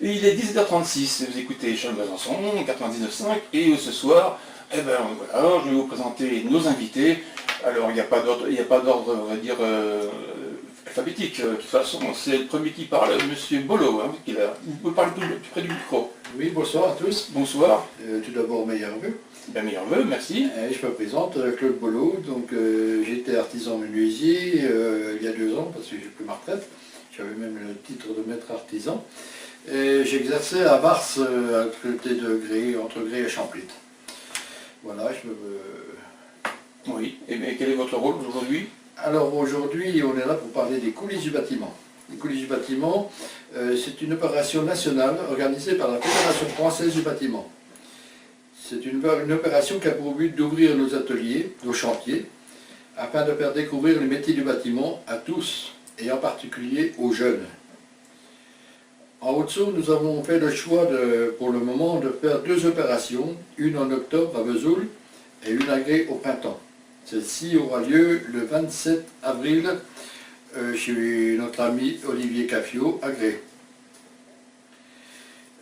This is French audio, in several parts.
Et il est 17h36, vous écoutez Charles Besançon, 99.5, et ce soir, eh ben voilà, je vais vous présenter nos invités. Alors il n'y a pas d'ordre, on va dire, alphabétique. De toute façon, c'est le premier qui parle, Monsieur Bolo, hein, vous pouvez parler plus près du micro. Oui, bonsoir à tous. Bonsoir. Tout d'abord, meilleurs vœux. Ben, meilleurs vœux, merci. Je me présente, Claude Bolo. Donc, j'étais artisan menuisier il y a 2 ans, parce que j'ai pris ma retraite. J'avais même le titre de maître artisan. Et j'exerçais à Vars, à côté de Gré, entre Gré et Champlitte. Voilà, Oui, et bien quel est votre rôle aujourd'hui? Alors aujourd'hui, on est là pour parler des coulisses du bâtiment. Les coulisses du bâtiment, c'est une opération nationale organisée par la Fédération française du bâtiment. C'est une opération qui a pour but d'ouvrir nos ateliers, nos chantiers, afin de faire découvrir les métiers du bâtiment à tous, et en particulier aux jeunes. En Haute-Saône, nous avons fait le choix, pour le moment, de faire 2 opérations, une en octobre à Vesoul et une à Gré au printemps. Celle-ci aura lieu le 27 avril chez notre ami Olivier Caffio à Gré.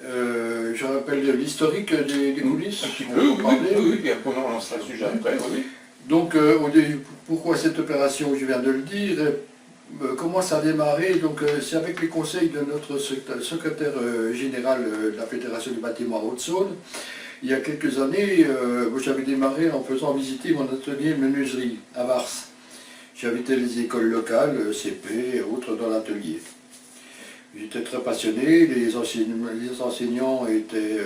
Je rappelle l'historique des coulisses. Un petit peu, oui, et après on lancera le sujet après, oui. Donc, pourquoi cette opération? Je viens de le dire. Comment ça a démarré? Donc, c'est avec les conseils de notre secrétaire général de la Fédération du bâtiment à Haute-Saône. Il y a quelques années, j'avais démarré en faisant visiter mon atelier de menuiserie à Vars. J'invitais les écoles locales, CP et autres dans l'atelier. J'étais très passionné, les enseignants étaient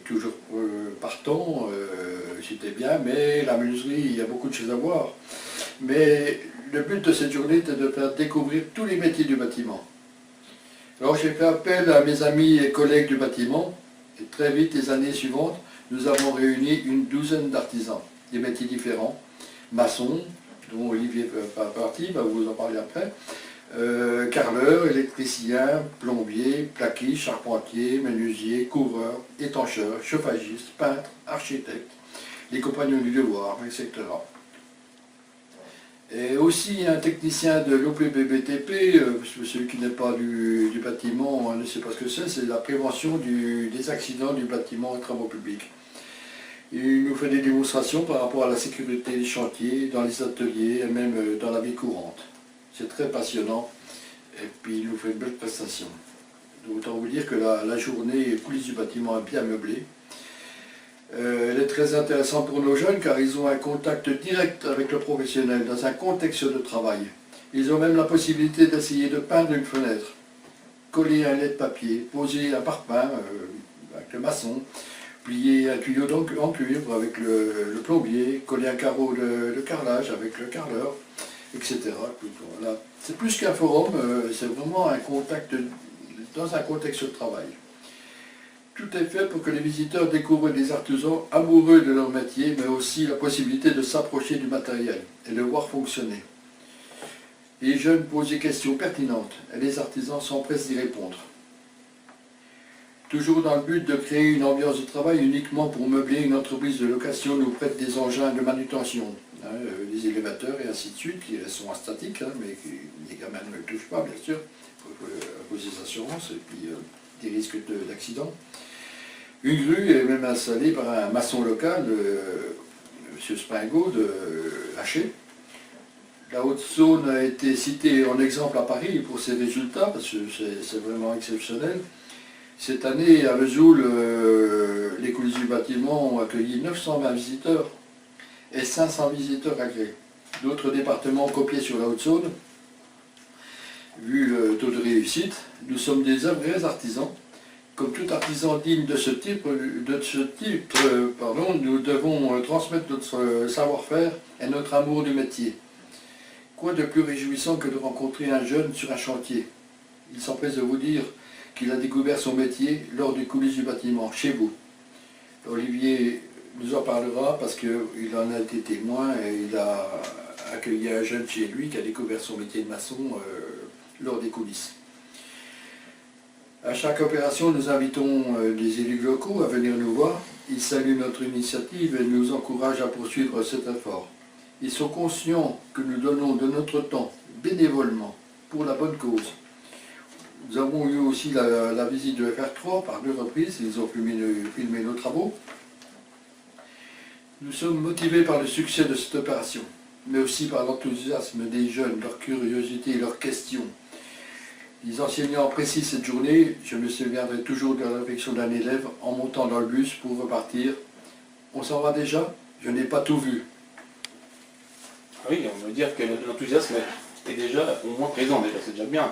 toujours partants, c'était bien, mais la menuiserie, il y a beaucoup de choses à voir. Mais le but de cette journée était de faire découvrir tous les métiers du bâtiment. Alors j'ai fait appel à mes amis et collègues du bâtiment, et très vite, les années suivantes, nous avons réuni une 12aine d'artisans, des métiers différents, maçons, dont Olivier fait partie, va vous en parler après, carreleurs, électriciens, plombiers, plaquistes, charpentiers, menuisiers, couvreurs, étancheurs, chauffagistes, peintres, architectes, les compagnons du devoir, etc. Et aussi un technicien de l'OPBBTP, celui qui n'est pas du bâtiment ne sait pas ce que c'est la prévention des accidents du bâtiment et travaux publics. Il nous fait des démonstrations par rapport à la sécurité des chantiers, dans les ateliers et même dans la vie courante. C'est très passionnant et puis il nous fait une belle prestation. Autant vous dire que la journée coulisses du bâtiment est bien meublée. Elle est très intéressante pour nos jeunes car ils ont un contact direct avec le professionnel dans un contexte de travail. Ils ont même la possibilité d'essayer de peindre une fenêtre, coller un lait de papier, poser un parpaing avec le maçon, plier un tuyau en cuivre avec le plombier, coller un carreau de carrelage avec le carreleur, etc. Voilà. C'est plus qu'un forum, c'est vraiment un contact dans un contexte de travail. Tout est fait pour que les visiteurs découvrent des artisans amoureux de leur métier, mais aussi la possibilité de s'approcher du matériel et de le voir fonctionner. Les jeunes posent des questions pertinentes et les artisans s'empressent d'y répondre. Toujours dans le but de créer une ambiance de travail uniquement pour meubler, une entreprise de location nous prête des engins de manutention, des élévateurs et ainsi de suite, qui sont statiques, mais les gamins ne le touchent pas, bien sûr, à cause des assurances et puis des risques d'accident. Une grue est même installée par un maçon local, M. Spingot de Haché. La Haute-Saône a été citée en exemple à Paris pour ses résultats, parce que c'est vraiment exceptionnel. Cette année, à Vesoul, les coulisses du bâtiment ont accueilli 920 visiteurs et 500 visiteurs à Gré. D'autres départements ont copié sur la Haute-Saône. Vu le taux de réussite, nous sommes des vrais artisans. Comme tout artisan digne de ce titre, nous devons transmettre notre savoir-faire et notre amour du métier. Quoi de plus réjouissant que de rencontrer un jeune sur un chantier? Il s'empresse de vous dire qu'il a découvert son métier lors des coulisses du bâtiment, chez vous. Olivier nous en parlera parce qu'il en a été témoin et il a accueilli un jeune chez lui qui a découvert son métier de maçon lors des coulisses. À chaque opération, nous invitons les élus locaux à venir nous voir. Ils saluent notre initiative et nous encouragent à poursuivre cet effort. Ils sont conscients que nous donnons de notre temps bénévolement pour la bonne cause. Nous avons eu aussi la visite de FR3 par 2 reprises, ils ont filmé nos travaux. Nous sommes motivés par le succès de cette opération, mais aussi par l'enthousiasme des jeunes, leur curiosité et leurs questions. Les enseignants apprécient cette journée. Je me souviendrai toujours de la réflexion d'un élève en montant dans le bus pour repartir. On s'en va déjà? Je n'ai pas tout vu. Oui, on veut dire que l'enthousiasme est déjà au moins présent, déjà, c'est déjà bien.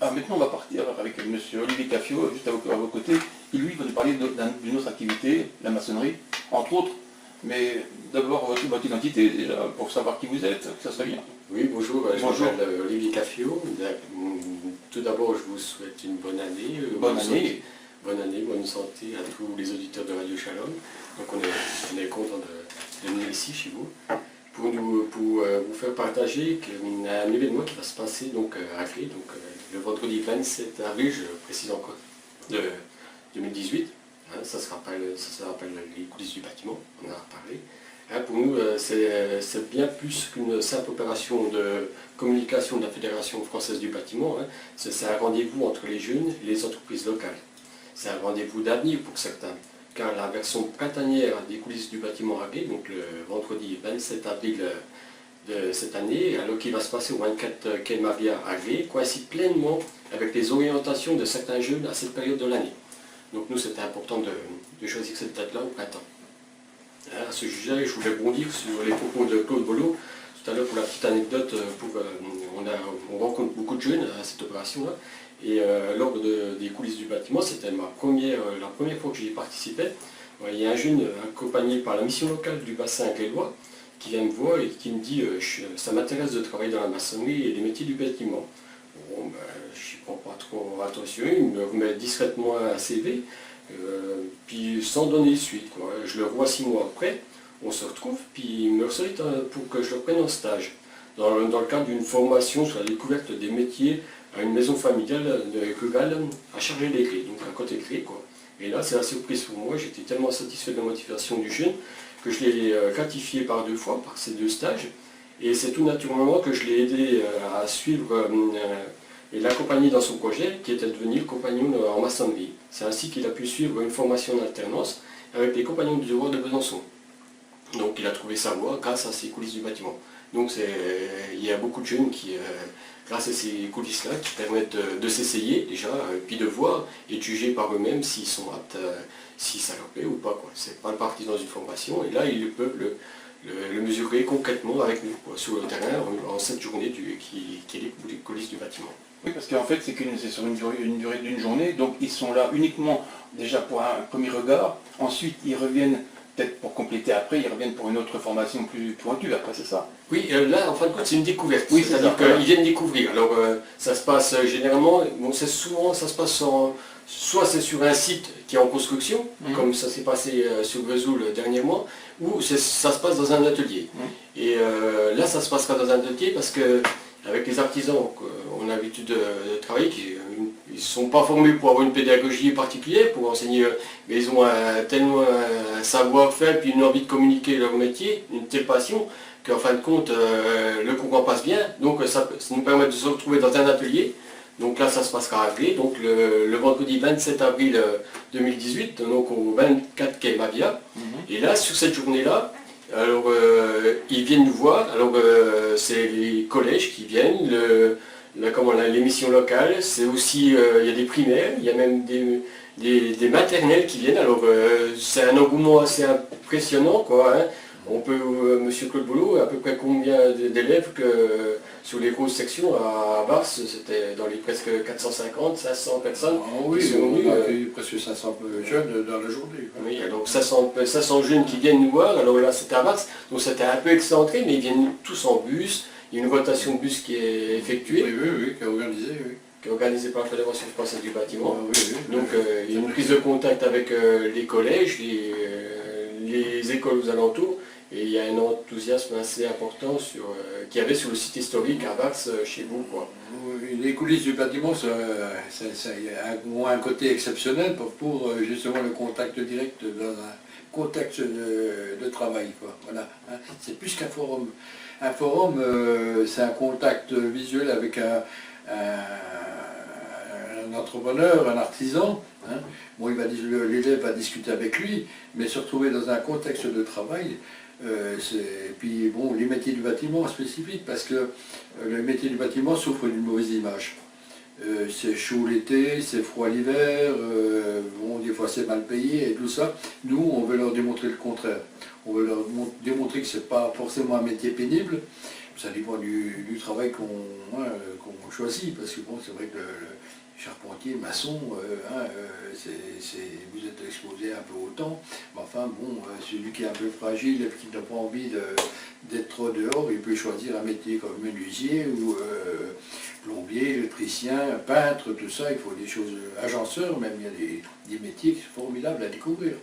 Alors maintenant, on va partir avec M. Olivier Caffio, juste à vos côtés. Il, lui, va nous parler d'une autre activité, la maçonnerie, entre autres. Mais d'abord, votre identité, déjà, pour savoir qui vous êtes, que ça serait bien. Oui, bonjour, je Bonjour. m'appelle Olivier Caffio. Tout d'abord, je vous souhaite une bonne année. Bonne année. Bonne année, bonne santé à tous les auditeurs de Radio Shalom. Donc on est content de venir ici chez vous pour vous faire partager un événement qui va se passer donc, à Clé, donc, le vendredi 27 avril, je précise encore, de 2018. Hein, ça se rappelle les coulisses du bâtiment, on en a reparlé. Hein, pour nous, c'est bien plus qu'une simple opération de communication de la Fédération française du bâtiment. Hein. C'est un rendez-vous entre les jeunes et les entreprises locales. C'est un rendez-vous d'avenir pour certains, car la version printanière des coulisses du bâtiment Agré, donc le vendredi 27 avril de cette année, alors qu'il va se passer au 24 quai Maria Agré, coïncide pleinement avec les orientations de certains jeunes à cette période de l'année. Donc nous, c'était important de choisir cette date-là au printemps. À ce sujet, je voulais bondir sur les propos de Claude Bollot. Tout à l'heure, pour la petite anecdote, on rencontre beaucoup de jeunes à cette opération-là. Et lors des coulisses du bâtiment, c'était la première fois que j'y participais. Il y a un jeune accompagné par la mission locale du bassin grélois qui vient me voir et qui me dit ça m'intéresse de travailler dans la maçonnerie et les métiers du bâtiment. Bon, ben, je n'y prends pas trop attention, il me remet discrètement un CV, puis sans donner suite, quoi. Je le revois 6 mois après, on se retrouve, puis il me sollicite pour que je le prenne en stage, dans le cadre d'une formation sur la découverte des métiers à une maison familiale de Cugal à charger des clés, donc à côté clé, quoi. Et là, c'est la surprise pour moi, j'étais tellement satisfait de la motivation du jeune que je l'ai gratifié par 2 fois, par ces 2 stages. Et c'est tout naturellement que je l'ai aidé à suivre et l'accompagner dans son projet, qui était de devenir compagnon en maçonnerie. C'est ainsi qu'il a pu suivre une formation en alternance avec les compagnons du devoir de Besançon. Donc il a trouvé sa voie grâce à ces coulisses du bâtiment. Donc il y a beaucoup de jeunes qui, grâce à ces coulisses-là, qui permettent de s'essayer déjà, puis de voir et de juger par eux-mêmes s'ils sont aptes, si ça leur plaît ou pas. C'est pas le parti dans une formation, et là ils peuvent le mesurer concrètement avec nous, quoi, sur le terrain, en cette journée qui est les coulisses du bâtiment. Oui, parce qu'en fait, c'est sur une durée d'une journée, donc ils sont là uniquement déjà pour un premier regard, ensuite ils reviennent peut-être pour compléter après, ils reviennent pour une autre formation plus pointue après, c'est ça? Oui, là, en fin de compte, c'est une découverte, oui, c'est-à-dire qu'ils viennent découvrir. Alors, ça se passe généralement, bon, c'est souvent, ça se passe soit c'est sur un site qui est en construction, comme ça s'est passé sur Vesoul dernièrement, ou ça se passe dans un atelier. Et là, ça se passera dans un atelier parce que avec les artisans qu'on a l'habitude de travailler, ils ne sont pas formés pour avoir une pédagogie particulière, pour enseigner, mais ils ont tellement un savoir-faire, puis une envie de communiquer leur métier, une telle passion, qu'en fin de compte, le courant passe bien. Donc ça nous permet de se retrouver dans un atelier. Donc là, ça se passera à Agré, donc le vendredi 27 avril 2018, donc au 24 quai Mavia. Et là, sur cette journée-là, alors ils viennent nous voir, alors c'est les collèges qui viennent, les missions locales, c'est aussi, il y a des primaires, il y a même des maternelles qui viennent, alors c'est un engouement assez impressionnant, quoi. Hein. On peut, Monsieur Claude Boulot, à peu près combien d'élèves que sur les grosses sections à Vars, c'était dans les presque 450, 500 personnes. Ah oui, on a eu presque 500 jeunes dans la journée. Oui, donc 500 jeunes qui viennent nous voir, alors là c'était à Vars, donc c'était un peu excentré, mais ils viennent tous en bus, il y a une rotation de bus qui est effectuée. Oui, qui est organisée, oui. Qui est organisée par la Fédération française du bâtiment. Oui. Donc il y a une prise de contact avec les collèges, les écoles aux alentours, et il y a un enthousiasme assez important qu'il y avait sur le site historique à Vars chez vous, quoi. Les coulisses du bâtiment, ça a un côté exceptionnel pour justement le contact direct dans un contexte de travail, quoi. Voilà. Hein. C'est plus qu'un forum. Un forum, c'est un contact visuel avec un un entrepreneur, un artisan, hein. Bon, l'élève va discuter avec lui, mais se retrouver dans un contexte de travail, puis bon, les métiers du bâtiment spécifiques, parce que le métier du bâtiment souffre d'une mauvaise image. C'est chaud l'été, c'est froid l'hiver, bon, des fois c'est mal payé et tout ça. Nous, on veut leur démontrer le contraire. On veut leur démontrer que ce n'est pas forcément un métier pénible. Ça dépend du travail qu'on choisit, parce que bon, c'est vrai que le charpentier, maçon, vous êtes exposé un peu au temps, mais enfin bon, celui qui est un peu fragile et qui n'a pas envie d'être trop dehors, il peut choisir un métier comme menuisier ou plombier, électricien, peintre, tout ça, il faut des choses, agenceur même, il y a des métiers formidables à découvrir.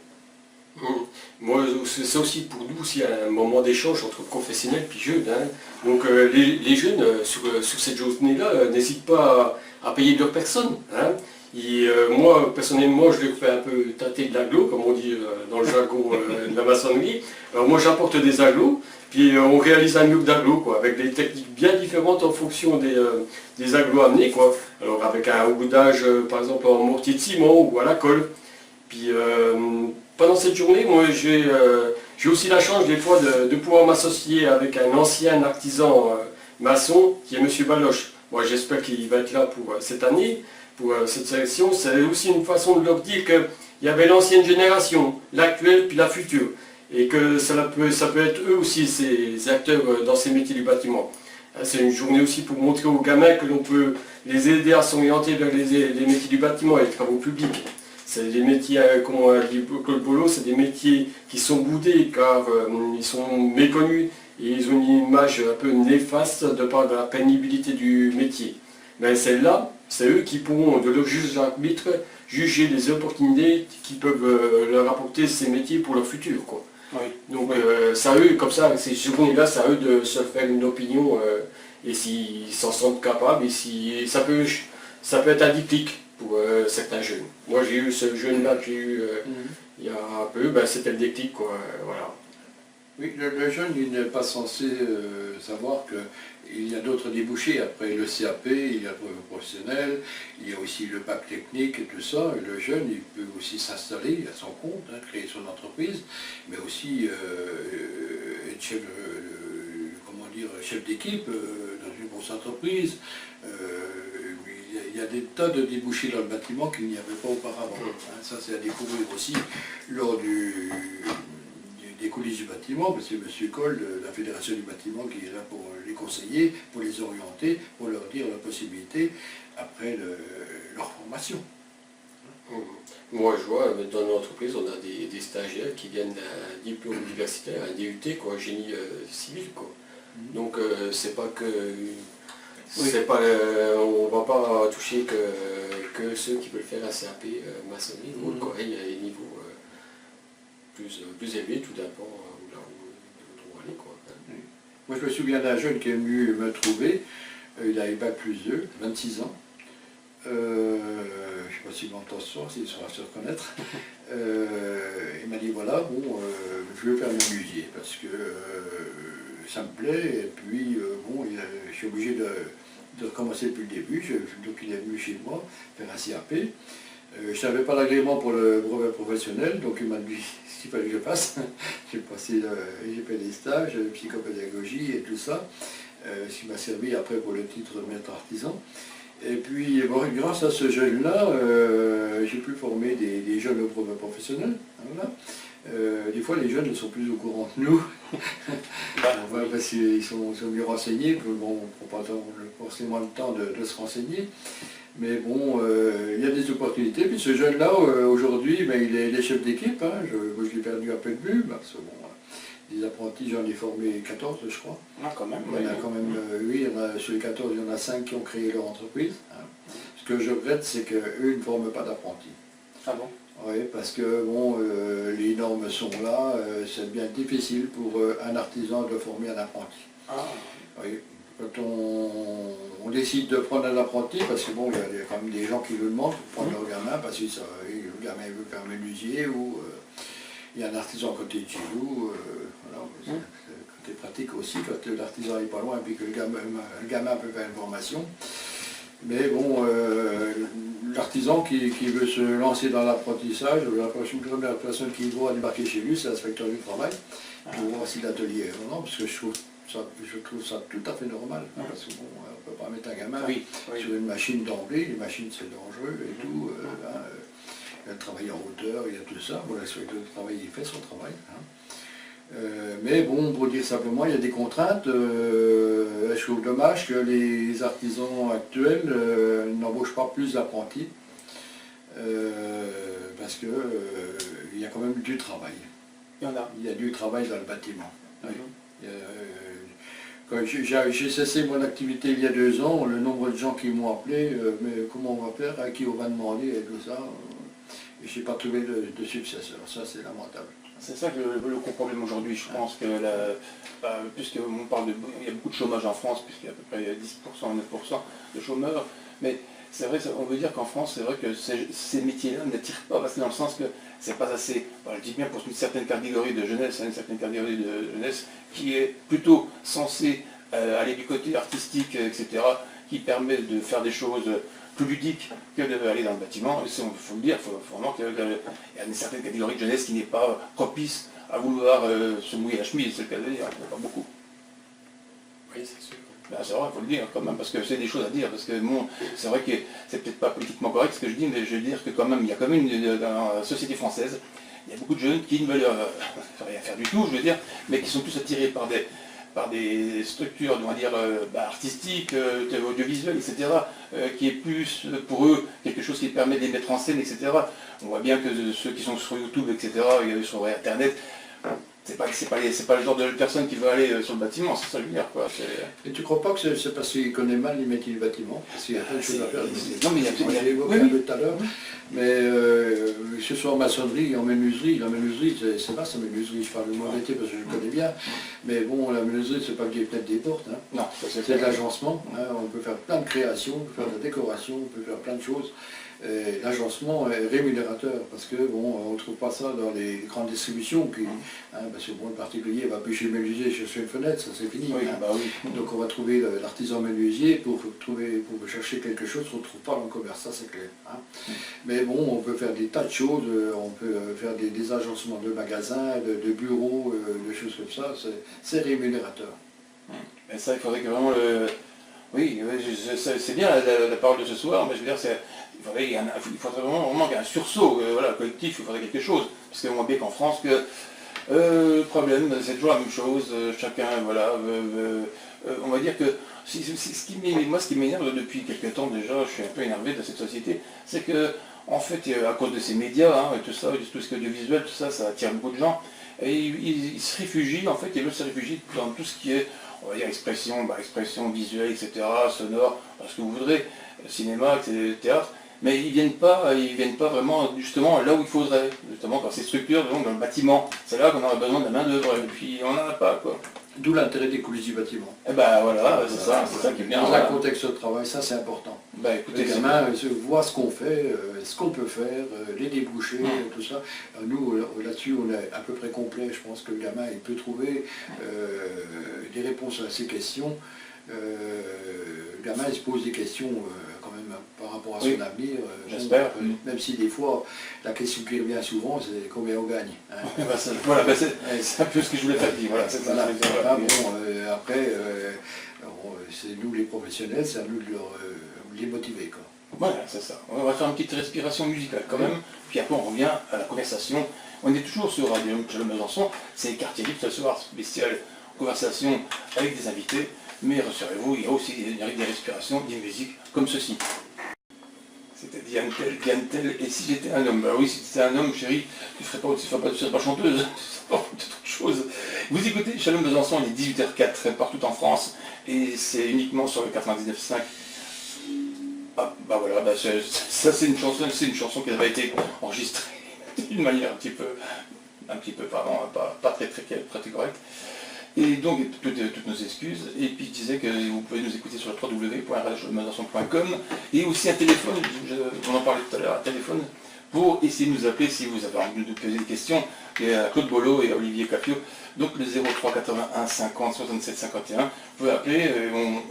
Moi, c'est ça aussi pour nous, aussi un moment d'échange entre professionnels et jeunes. Hein. Donc les jeunes, sur cette journée-là, n'hésitent pas à payer de leur personne. Hein. Et moi, personnellement, je leur fais un peu tâter de l'agglo, comme on dit dans le jargon de la maçonnerie. Alors moi, j'apporte des agglos, puis on réalise un mur d'agglo, quoi, avec des techniques bien différentes en fonction des agglos amenés, quoi. Alors avec un boudage, par exemple, en mortier de ciment ou à la colle. Puis pendant cette journée, moi j'ai aussi la chance des fois de pouvoir m'associer avec un ancien artisan maçon qui est M. Baloche. Moi j'espère qu'il va être là pour cette année, pour cette sélection. C'est aussi une façon de leur dire qu'il y avait l'ancienne génération, l'actuelle puis la future. Et que ça peut être eux aussi ces acteurs dans ces métiers du bâtiment. C'est une journée aussi pour montrer aux gamins que l'on peut les aider à s'orienter vers les métiers du bâtiment et les travaux publics. C'est des métiers, comme on a dit Claude Bollot, c'est des métiers qui sont boudés car ils sont méconnus et ils ont une image un peu néfaste de par de la pénibilité du métier. Mais celle-là, c'est eux qui pourront, de leur juge arbitre, juger les opportunités qui peuvent leur apporter ces métiers pour leur futur, quoi. Oui. Donc c'est à eux, comme ça, ces journées-là, c'est à eux de se faire une opinion et s'ils s'en sentent capables, et si ça peut être un déclic pour certains jeunes. Moi j'ai eu ce jeune-là que j'ai eu il y a un peu, c'était le déclic, quoi, voilà. Oui, le jeune, il n'est pas censé savoir qu'il y a d'autres débouchés. Après le CAP, il y a le brevet professionnel, il y a aussi le bac technique et tout ça. Et le jeune, il peut aussi s'installer à son compte, hein, créer son entreprise, mais aussi être chef d'équipe dans une grosse entreprise. Il y a des tas de débouchés dans le bâtiment qu'il n'y avait pas auparavant. Hein, ça, c'est à découvrir aussi lors des coulisses du bâtiment, parce que M. Cole, de la Fédération du bâtiment, qui est là pour les conseiller, pour les orienter, pour leur dire la possibilité après leur formation. Moi, je vois, dans notre entreprise, on a des stagiaires qui viennent d'un diplôme universitaire, un DUT, quoi, génie civil, quoi. Donc, c'est pas que... C'est pas, on ne va pas toucher que ceux qui veulent faire un CAP maçonnerie ou autre, quoi. Il y a des niveaux plus élevés, tout dépend là où on va aller, quoi. Oui. Moi je me souviens d'un jeune qui est venu me trouver, il avait bac plus 2, 26 ans. Je ne sais pas s'il m'entend ce soir, s'il saura se reconnaître. Il m'a dit voilà, bon, je veux faire menuisier parce que ça me plaît, et puis bon, je suis obligé de recommencer depuis le début, donc il est venu chez moi faire un CAP. Je n'avais pas l'agrément pour le brevet professionnel, donc il m'a dit ce qu'il fallait que je fasse. J'ai fait des stages, psychopédagogie et tout ça, ce qui m'a servi après pour le titre de maître artisan. Et puis, bon, grâce à ce jeune-là, j'ai pu former des jeunes au brevet professionnel. Voilà. Des fois, les jeunes sont plus au courant que nous, parce qu'ils sont mieux renseignés, bon, on n'a pas forcément le temps de se renseigner. Mais bon, il y a des opportunités. Puis ce jeune-là, aujourd'hui, il est chef d'équipe. Hein. Moi, je l'ai perdu un peu de vue, parce que bon, des apprentis, j'en ai formé 14, je crois. Ah, quand même. Il y en a quand même, oui, sur les 14, il y en a 5 qui ont créé leur entreprise. Hein. Ce que je regrette, c'est qu'eux ne forment pas d'apprentis. Ah bon? Oui, parce que bon, les normes sont là, c'est bien difficile pour un artisan de former un apprenti. Ah. Oui. Quand on décide de prendre un apprenti, parce que bon, il y a quand même des gens qui le demandent pour prendre leur gamin, parce que le gamin veut faire menuisier, ou il y a un artisan à côté de chez vous, voilà, c'est côté pratique aussi, quand l'artisan n'est pas loin, et puis que le gamin peut faire une formation. Mais bon, l'artisan qui veut se lancer dans l'apprentissage, la première personne qui doit débarquer chez lui, c'est l'inspecteur du travail, qui voit si l'atelier est non, parce que je trouve ça tout à fait normal, hein, parce que bon, on ne peut pas mettre un gamin sur une machine d'emblée, les machines c'est dangereux et tout, hein, il y a le travail en hauteur, il y a tout ça, bon, l'inspecteur du travail il fait son travail. Hein. Mais bon, pour dire simplement, il y a des contraintes. Je trouve dommage que les artisans actuels n'embauchent pas plus d'apprentis, parce que il y a quand même du travail. Il y a du travail dans le bâtiment. Oui. Quand j'ai cessé mon activité il y a 2 ans, le nombre de gens qui m'ont appelé, mais comment on va faire, à qui on va demander et tout ça, et je n'ai pas trouvé de successeur. Ça, c'est lamentable. C'est ça que le gros problème aujourd'hui, je pense que puisqu'on parle il y a beaucoup de chômage en France, puisqu'il y a à peu près 10%, 9% de chômeurs, mais c'est vrai, on veut dire qu'en France, c'est vrai que ces métiers-là n'attirent pas, parce que dans le sens que c'est pas assez, je dis bien pour une certaine catégorie de jeunesse, hein, une certaine catégorie de jeunesse qui est plutôt censée aller du côté artistique, etc., qui permet de faire des choses plus ludique que d'aller dans le bâtiment. Il faut le dire, il faut vraiment qu'il y a une certaine catégorie de jeunesse qui n'est pas propice à vouloir se mouiller la chemise, c'est le cas de dire, il n'y en a pas beaucoup. Oui, c'est sûr. Ben, c'est vrai, il faut le dire quand même, parce que c'est des choses à dire, parce que bon, c'est vrai que c'est peut-être pas politiquement correct ce que je dis, mais je veux dire que quand même, il y a quand même dans la société française, il y a beaucoup de jeunes qui ne veulent rien faire du tout, je veux dire, mais qui sont plus attirés par des structures, on va dire, artistiques, audiovisuelles, etc., qui est plus pour eux quelque chose qui permet de les mettre en scène, etc. On voit bien que ceux qui sont sur YouTube, etc., sur Internet, c'est pas le genre de personne qui veut aller sur le bâtiment, c'est ça que je veux dire, quoi. Et tu crois pas que c'est parce qu'ils connaissent mal les métiers du bâtiment? Parce qu'il y a plein de choses à faire. Non, mais il y a je l'ai évoqué un peu tout à l'heure, mais que ce soit en maçonnerie, en menuiserie, la menuiserie, c'est vaste la menuiserie, je parle de mon métier parce que je le connais bien, mais bon, la menuiserie, c'est pas que des fenêtres des portes, hein. Non, c'est de l'agencement, hein. On peut faire plein de créations, on peut faire de la décoration, on peut faire plein de choses. L'agencement est rémunérateur parce que bon, on ne trouve pas ça dans les grandes distributions qui, hein, parce que bon, le particulier va pêcher le menuisier chercher une fenêtre, ça c'est fini. Oui, hein. bah oui. Donc on va trouver l'artisan menuisier pour chercher quelque chose qu'on ne trouve pas dans le commerce, ça c'est clair. Hein. Mais bon, on peut faire des tas de choses, on peut faire des agencements de magasins, de bureaux, de choses comme ça, c'est rémunérateur. Mais ça, il faudrait que vraiment le... Oui, c'est bien la parole de ce soir, mais je veux dire, il faudrait vraiment qu'il y ait un sursaut voilà, collectif, il faudrait quelque chose. Parce qu'on voit bien qu'en France, le problème, c'est toujours la même chose, chacun, voilà, on va dire que moi ce qui m'énerve depuis quelques temps déjà, je suis un peu énervé de cette société, c'est que, en fait, à cause de ces médias, hein, tout ça, tout ce qui est audiovisuel, tout ça, ça attire beaucoup de gens, et ils se réfugient, en fait, ils veulent se réfugier dans tout ce qui est, on va dire, expression visuelle, etc., sonore, ce que vous voudrez, cinéma, théâtre, mais ils viennent pas vraiment justement là où il faudrait, justement dans ces structures, donc dans le bâtiment. C'est là qu'on aurait besoin de la main d'œuvre, et puis on n'en a pas, quoi. D'où l'intérêt des coulisses du bâtiment. Et ben voilà, c'est ça qui est bien. Dans un contexte de travail, ça c'est important. Ben, écoutez, les gamins voient ce qu'on fait, ce qu'on peut faire, les débouchés, tout ça. Nous, là-dessus, on est à peu près complet. Je pense que le gamin, il peut trouver des réponses à ces questions. Le gamin, il se pose des questions quand même par rapport à son avenir. J'espère. Même si des fois, la question qui revient souvent, c'est combien on gagne. Hein. Voilà, c'est un peu ce que je voulais faire dire. Voilà, c'est ça. Après, c'est nous les professionnels, c'est à nous de les motiver. Quoi. Voilà, c'est ça. On va faire une petite respiration musicale quand même, puis après on revient à la conversation. On est toujours sur Radio Chalom Besançon, c'est Quartier Libre ce soir, spécial conversation avec des invités, mais rassurez-vous, il y a aussi des respirations, des musiques comme ceci. C'était Diane Tell, et si j'étais un homme? Bah oui, si c'était un homme, chérie, tu ne serais pas chanteuse, c'est pas autre chose. Vous écoutez Shalom Besançon, il est 18h04 partout en France, et c'est uniquement sur le 99.5. Ah, bah voilà, bah ça c'est une chanson qui avait été enregistrée d'une manière un petit peu pardon, pas très correcte. Et donc, toutes nos excuses. Et puis, je disais que vous pouvez nous écouter sur le www.radiobesançon.com et aussi un téléphone, on en parlait tout à l'heure, un téléphone pour essayer de nous appeler si vous avez envie de nous poser des questions. Il y a Claude Bolo et Olivier Capio, donc le 03 81 50 67 51. Vous pouvez appeler,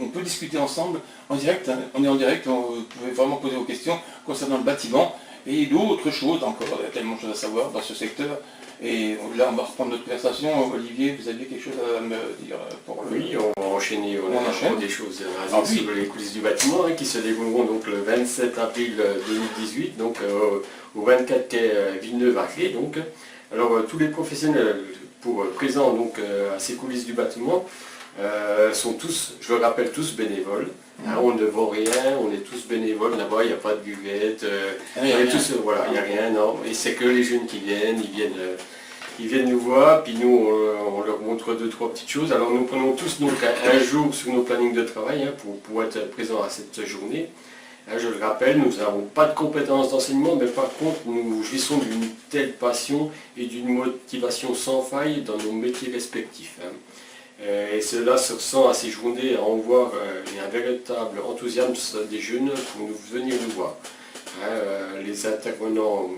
on peut discuter ensemble en direct, hein. On est en direct, vous pouvez vraiment poser vos questions concernant le bâtiment et d'autres choses encore. Il y a tellement de choses à savoir dans ce secteur. Et là, on va reprendre notre conversation. Olivier, vous aviez quelque chose à me dire pour le... Oui, on va enchaîner, on a des choses à Ah, dire oui. sur les coulisses du bâtiment qui se dérouleront donc le 27 avril 2018, donc au 24 quai Villeneuve-Arclay. Donc, alors tous les professionnels présents donc à ces coulisses du bâtiment sont tous, je le rappelle, tous bénévoles. Hein, on ne vend rien, on est tous bénévoles là-bas, il n'y a pas de buvette, on est tous, voilà, il n'y a rien, non. Et c'est que les jeunes qui viennent, ils viennent nous voir, puis nous on leur montre 2-3 petites choses. Alors nous prenons tous donc un jour sur nos plannings de travail hein, pour être présents à cette journée. Hein, je le rappelle, nous n'avons pas de compétences d'enseignement, mais par contre nous jouissons d'une telle passion et d'une motivation sans faille dans nos métiers respectifs. Hein. Et cela se ressent à ces journées, à en voir un véritable enthousiasme des jeunes pour venir nous voir. Hein, les intervenants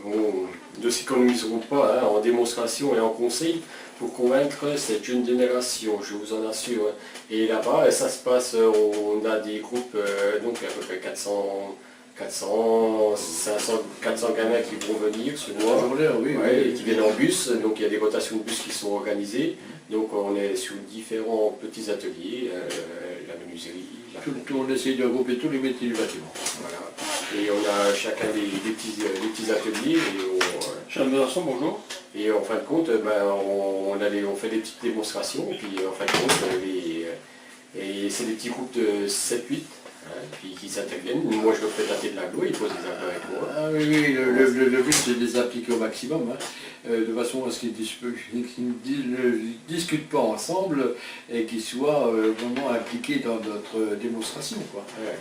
ne s'économiseront pas hein, en démonstration et en conseil pour convaincre cette jeune génération, je vous en assure. Et là-bas, ça se passe, on a des groupes, donc à peu près 400, 500, 400 gamins qui vont venir ce mois, et qui viennent en bus, donc il y a des rotations de bus qui sont organisées. Donc on est sur différents petits ateliers, la menuiserie. On essaie de regrouper tous les métiers du bâtiment. Voilà. Et on a chacun des petits ateliers. Charles Besançon, bonjour. Et en fin de compte, on fait des petites démonstrations. Et puis en fin de compte, c'est des petits groupes de 7-8. Hein, puis qui s'interviennent. Moi je leur fais tâter de l'aglo, ils posent des aglos avec moi. Ah oui, le but c'est de les appliquer au maximum, hein, de façon à ce qu'ils ne discutent pas ensemble et qu'ils soient vraiment impliqués dans notre démonstration. Quoi. Ouais.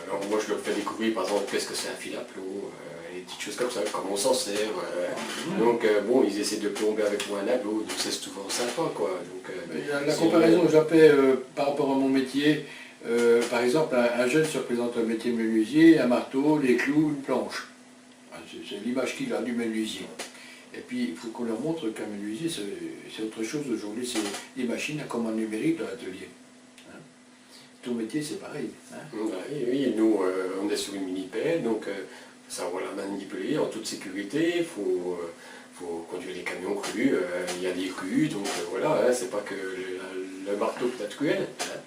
Alors moi je leur fais découvrir par exemple qu'est-ce que c'est un fil à plomb, des petites choses comme ça, comment on s'en sert. Donc bon, ils essaient de plomber avec moi un aglo, donc c'est souvent sympa. Quoi. Donc, la comparaison que j'ai fait par rapport à mon métier, par exemple, un jeune se représente un métier de menuisier, un marteau, des clous, une planche. C'est l'image qu'il a du menuisier. Et puis, il faut qu'on leur montre qu'un menuisier, c'est autre chose aujourd'hui. C'est des machines à commande numérique dans l'atelier. Hein. Ton métier, c'est pareil. Hein. Oui, nous, on est sur une mini-pelle, donc ça, on va la manipuler en toute sécurité. Il faut conduire les camions crus, il y a des rues, donc voilà, hein, c'est pas que le marteau peut être cruel. Hein.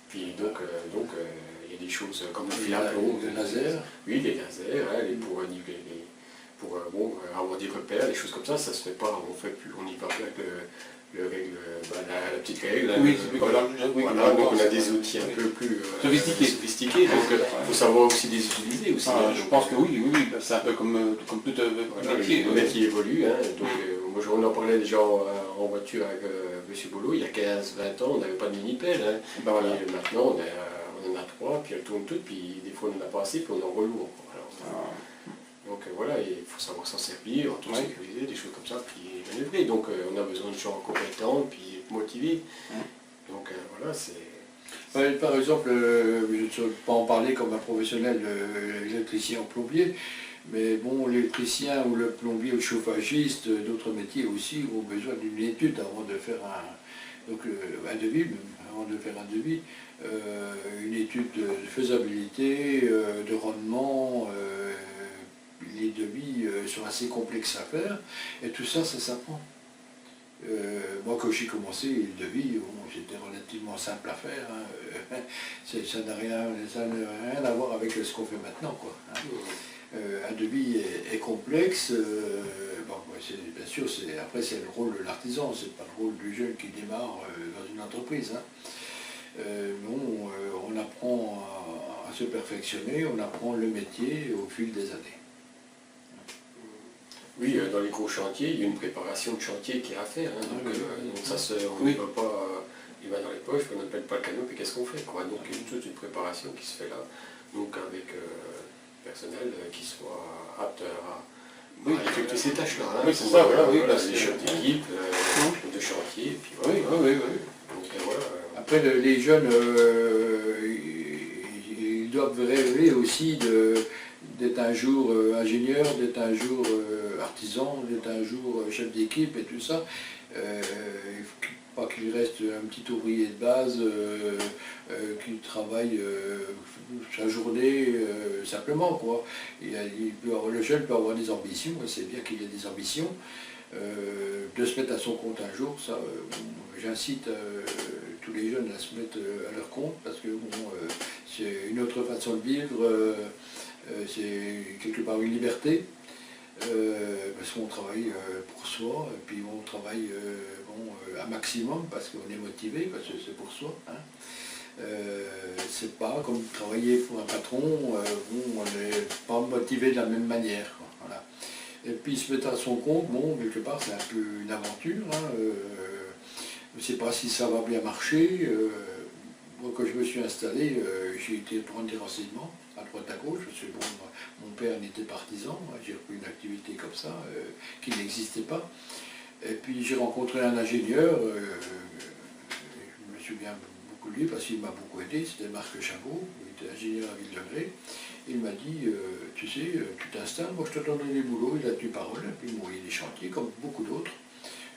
Puis donc, il y a des choses comme le fil à plomb, les lasers. Oui, les lasers, hein, pour niveler, pour avoir des repères, des choses comme ça se fait pas, on n'y va plus avec la petite règle. Oui, voilà, donc on a des outils un peu plus sophistiqués, donc il faut savoir aussi les utiliser aussi. Je pense que oui, c'est un peu comme tout métier. Le métier évolue, hein, donc moi on en parlait déjà en voiture avec M. Bolo, il y a 15-20 ans, on n'avait pas de mini-pelle. Hein. Voilà. Et maintenant on en a 3, puis elles tournent toutes, puis des fois on n'en a pas assez, puis on en relourd. Donc voilà, il faut savoir s'en servir, en toute sécurité, des choses comme ça, puis manœuvrer. Donc on a besoin de gens compétents, puis motivés. Donc voilà, c'est... Par exemple, je ne sais pas en parler comme un professionnel, l'électricien ou plombier, mais bon, l'électricien ou le plombier ou le chauffagiste, d'autres métiers aussi ont besoin d'une étude avant de faire un devis, avant de faire un devis, une étude de faisabilité, de rendement. Les devis sont assez complexes à faire, et tout ça, ça s'apprend. Moi, quand j'ai commencé, les devis, c'était relativement simple à faire. Hein. Ça n'a rien à voir avec ce qu'on fait maintenant. Quoi, hein. Un devis est complexe. Bien sûr, après, c'est le rôle de l'artisan, c'est pas le rôle du jeune qui démarre dans une entreprise. Hein. On apprend à se perfectionner, on apprend le métier au fil des années. Oui, dans les gros chantiers, il y a une préparation de chantier qui est à faire. Hein, donc ça, on ne peut pas, il va dans les poches, on n'appelle pas le canot, puis qu'est-ce qu'on fait quoi. Donc il y a toute une préparation qui se fait là, donc avec personnel qui soit apte à effectuer ces tâches-là. Hein, oui, c'est ça, voilà, les chefs d'équipe, de chantier, puis voilà. Oui. Donc, voilà. Après, les jeunes, ils doivent rêver aussi d'être un jour ingénieur, d'être un jour artisan, d'être un jour chef d'équipe et tout ça. Il ne faut pas qu'il reste un petit ouvrier de base qui travaille sa journée simplement, quoi. Le jeune peut avoir des ambitions, et c'est bien qu'il ait des ambitions. De se mettre à son compte un jour, ça, j'incite tous les jeunes à se mettre à leur compte, parce que bon, c'est une autre façon de vivre, c'est quelque part une liberté, parce qu'on travaille pour soi, et puis on travaille un maximum, parce qu'on est motivé, parce que c'est pour soi. Hein. C'est pas comme travailler pour un patron, on n'est pas motivé de la même manière, quoi. Voilà. Et puis se mettre à son compte, bon, quelque part c'est un peu une aventure. Hein, je ne sais pas si ça va bien marcher. Moi, quand je me suis installé, j'ai été prendre des renseignements à droite à gauche, parce que bon, mon père n'était partisan, j'ai repris une activité comme ça, qui n'existait pas. Et puis j'ai rencontré un ingénieur, je me souviens beaucoup de lui parce qu'il m'a beaucoup aidé, c'était Marc Chabot, il était ingénieur à Ville-de-Grès. Il m'a dit, tu sais, tu t'installes, moi je te donne des boulots, il a tenu parole, et puis il m'a envoyé des chantiers, comme beaucoup d'autres.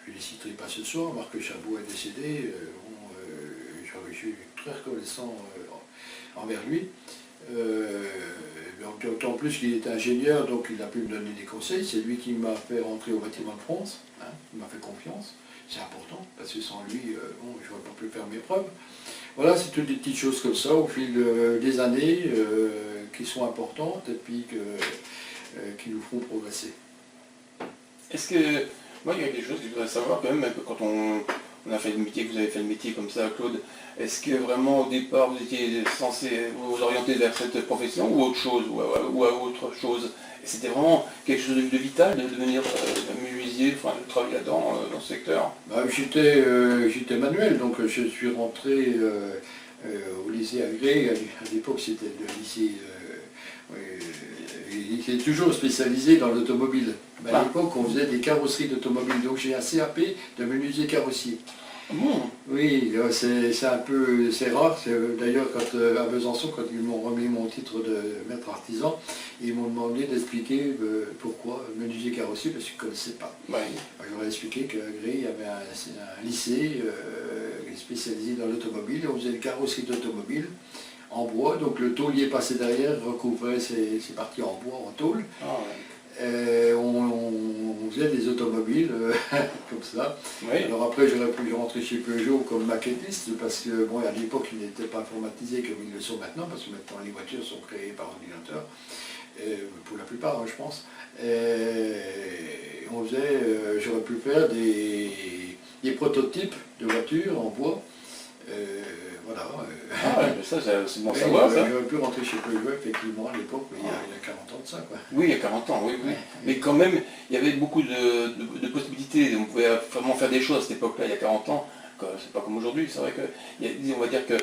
Je ne les citerai pas ce soir, Marc Chabot est décédé, je suis très reconnaissant envers lui. D'autant plus qu'il était ingénieur, donc il a pu me donner des conseils, c'est lui qui m'a fait rentrer au bâtiment de France, hein, il m'a fait confiance, c'est important, parce que sans lui, bon, je ne vais pas plus faire mes preuves. Voilà, c'est toutes des petites choses comme ça, au fil des années, qui sont importantes et puis qui nous feront progresser. Est-ce que, moi il y a quelque chose que je voudrais savoir quand même, un peu quand on a fait le métier, que vous avez fait le métier comme ça, Claude, est-ce que vraiment au départ vous étiez censé vous orienter vers cette profession ou autre chose, ou à autre chose? C'était vraiment quelque chose de vital de devenir menuisier, enfin de travailler là-dedans, dans ce secteur? J'étais manuel, donc je suis rentré au lycée Agré, à l'époque c'était le lycée, il était toujours spécialisé dans l'automobile. À l'époque on faisait des carrosseries d'automobile, donc j'ai un CAP de menuisier carrossier. Bon. Oui, c'est un peu, c'est rare. D'ailleurs, à Besançon, quand ils m'ont remis mon titre de maître artisan, ils m'ont demandé d'expliquer pourquoi menuisier carrossier, parce qu'ils ne connaissaient pas. Ouais. Je leur ai expliqué qu'à Gré, il y avait un lycée spécialisé dans l'automobile, on faisait des carrosseries d'automobile en bois, donc le taulier passé derrière recouvrait ces parties en bois, en tôle. Ah, ouais. On faisait des automobiles comme ça. Oui. Alors après j'aurais pu rentrer chez Peugeot comme maquettiste parce que bon, à l'époque ils n'étaient pas informatisés comme ils le sont maintenant, parce que maintenant les voitures sont créées par ordinateur, pour la plupart, hein, je pense. J'aurais pu faire des prototypes de voitures en bois. Voilà. Ah ouais, ça c'est bon à savoir, ça. J'aurais pu rentrer chez Peugeot effectivement à l'époque, mais il y a 40 ans de ça, quoi. Oui, il y a 40 ans, oui, oui. Ouais. Mais quand même, il y avait beaucoup de possibilités. On pouvait vraiment faire des choses à cette époque-là, il y a 40 ans. C'est pas comme aujourd'hui. C'est vrai on va dire que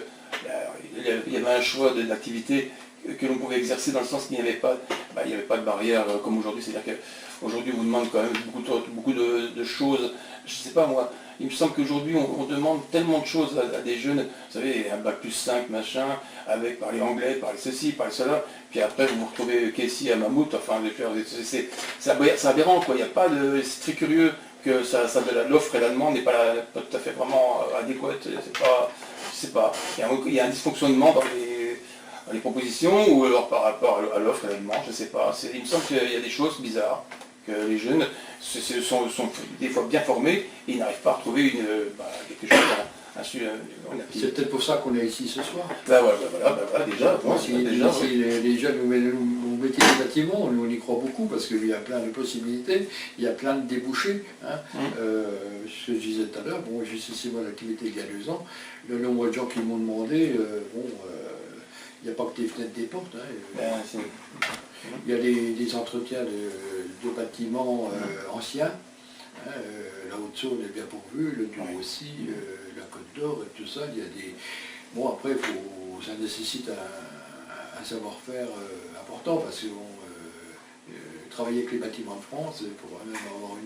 il y avait un choix d'activité que l'on pouvait exercer dans le sens qu'il n'y avait pas, il n'y avait pas de barrière comme aujourd'hui. C'est-à-dire qu'aujourd'hui, on vous demande quand même beaucoup de choses. Je ne sais pas moi. Il me semble qu'aujourd'hui, on demande tellement de choses à des jeunes, vous savez, un bac plus 5, machin, avec parler anglais, parler ceci, parler cela, puis après vous vous retrouvez caissier à Mammouth, enfin, c'est aberrant, quoi. Il n'y a pas de... C'est très curieux que l'offre et la demande n'est pas tout à fait vraiment adéquate. Il y a un dysfonctionnement dans les propositions, ou alors par rapport à l'offre et la demande, je ne sais pas. Il me semble qu'il y a des choses bizarres, que les jeunes sont des fois bien formés et ils n'arrivent pas à retrouver quelque chose. C'est peut-être pour ça qu'on est ici ce soir. Voilà, déjà. Si les jeunes au métier du bâtiment, on y croit beaucoup parce qu'il y a plein de possibilités, il y a plein de débouchés. Hein. Ce que je disais tout à l'heure, bon, j'ai cessé mon activité il y a 2 ans, le nombre de gens qui m'ont demandé, il n'y a pas que des fenêtres, des portes. Hein, il y a des entretiens de bâtiments anciens. Hein, la Haute-Saône est bien pourvue, le Doubs aussi, la Côte d'Or et tout ça. Il y a des... Bon, après, ça nécessite un savoir-faire important parce que travailler avec les bâtiments de France, il faut quand même avoir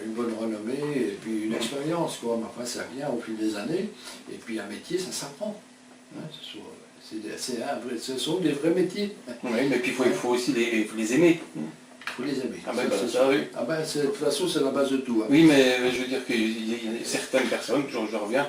une bonne renommée et puis une expérience, quoi. Mais enfin, ça vient au fil des années. Et puis un métier, ça s'apprend. Hein, Ce sont des vrais métiers. Oui, mais puis il faut aussi les aimer. Il faut les aimer. Ah ben, ça, oui. Ah ben, de toute façon, c'est la base de tout. Hein. Oui, mais je veux dire qu'il y a certaines personnes, je reviens,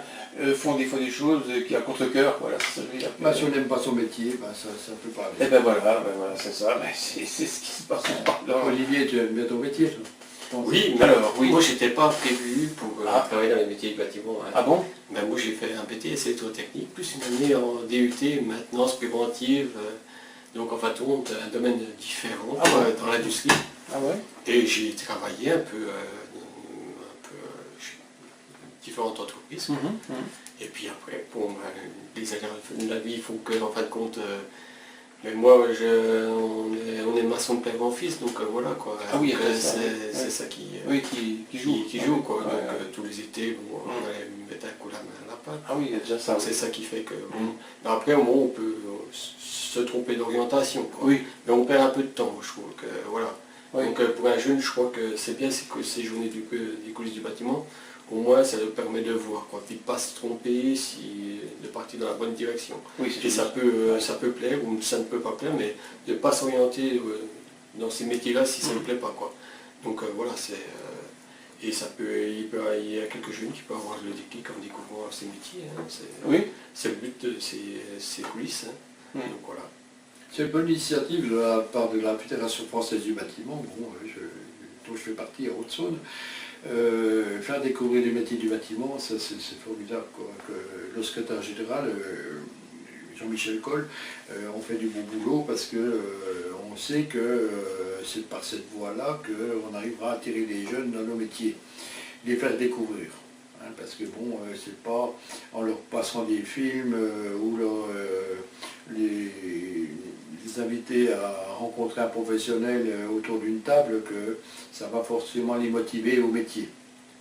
font des fois des choses qui à contre-cœur, voilà, c'est ça que je veux dire. Ben, si on n'aime pas son métier, ben, ça ne peut pas Et aller. ben voilà, c'est ça, ben, c'est ce qui se passe là. Olivier, tu aimes bien ton métier, toi? Oui, mais Alors, oui. moi j'étais pas prévu pour travailler dans les métiers du bâtiment. Hein. Ah bon? Ben, moi j'ai fait un BTS électrotechnique, plus une année en DUT, maintenance préventive, donc en fin de compte un domaine différent dans l'industrie. Ah ouais? Et j'ai travaillé un peu chez différentes entreprises. Et puis après, bon, les aléas de la vie font que, en fin de compte, mais moi, on est maçon de père en fils, donc voilà quoi. Ah oui, Donc, c'est ouais. ça qui joue. qui joue quoi. Ouais, Donc ouais. tous les étés, bon, on allait mettre un coup la main à la pâte. Ah oui, il y a déjà ça. Donc, c'est ça qui fait que bon. Mais après, au moins, on peut se tromper d'orientation. Quoi. Oui. Mais on perd un peu de temps, je trouve que voilà. Oui. Donc pour un jeune, je crois que c'est bien, c'est que ces journées des coulisses du bâtiment, au moins ça leur permet de voir, quoi, puis de ne pas se tromper, de partir dans la bonne direction. Oui, Et ça peut plaire ou ça ne peut pas plaire, mais de ne pas s'orienter dans ces métiers-là si ça ne plaît pas. Quoi. Donc voilà, et il y a quelques jeunes qui peuvent avoir le déclic en découvrant ces métiers. Hein, c'est le but de ces coulisses. Hein. Donc voilà. C'est une bonne initiative de la part de la Fédération française du bâtiment, dont je fais partie à Haute-Saône. Faire découvrir les métiers du bâtiment, ça c'est formidable. Quoi. Que le secrétaire général, Jean-Michel Coll, on fait du bon boulot parce que on sait que c'est par cette voie-là qu'on arrivera à attirer les jeunes dans nos métiers, les faire découvrir. Hein, parce que bon, c'est pas en leur passant des films ou les inviter à rencontrer un professionnel autour d'une table que ça va forcément les motiver au métier.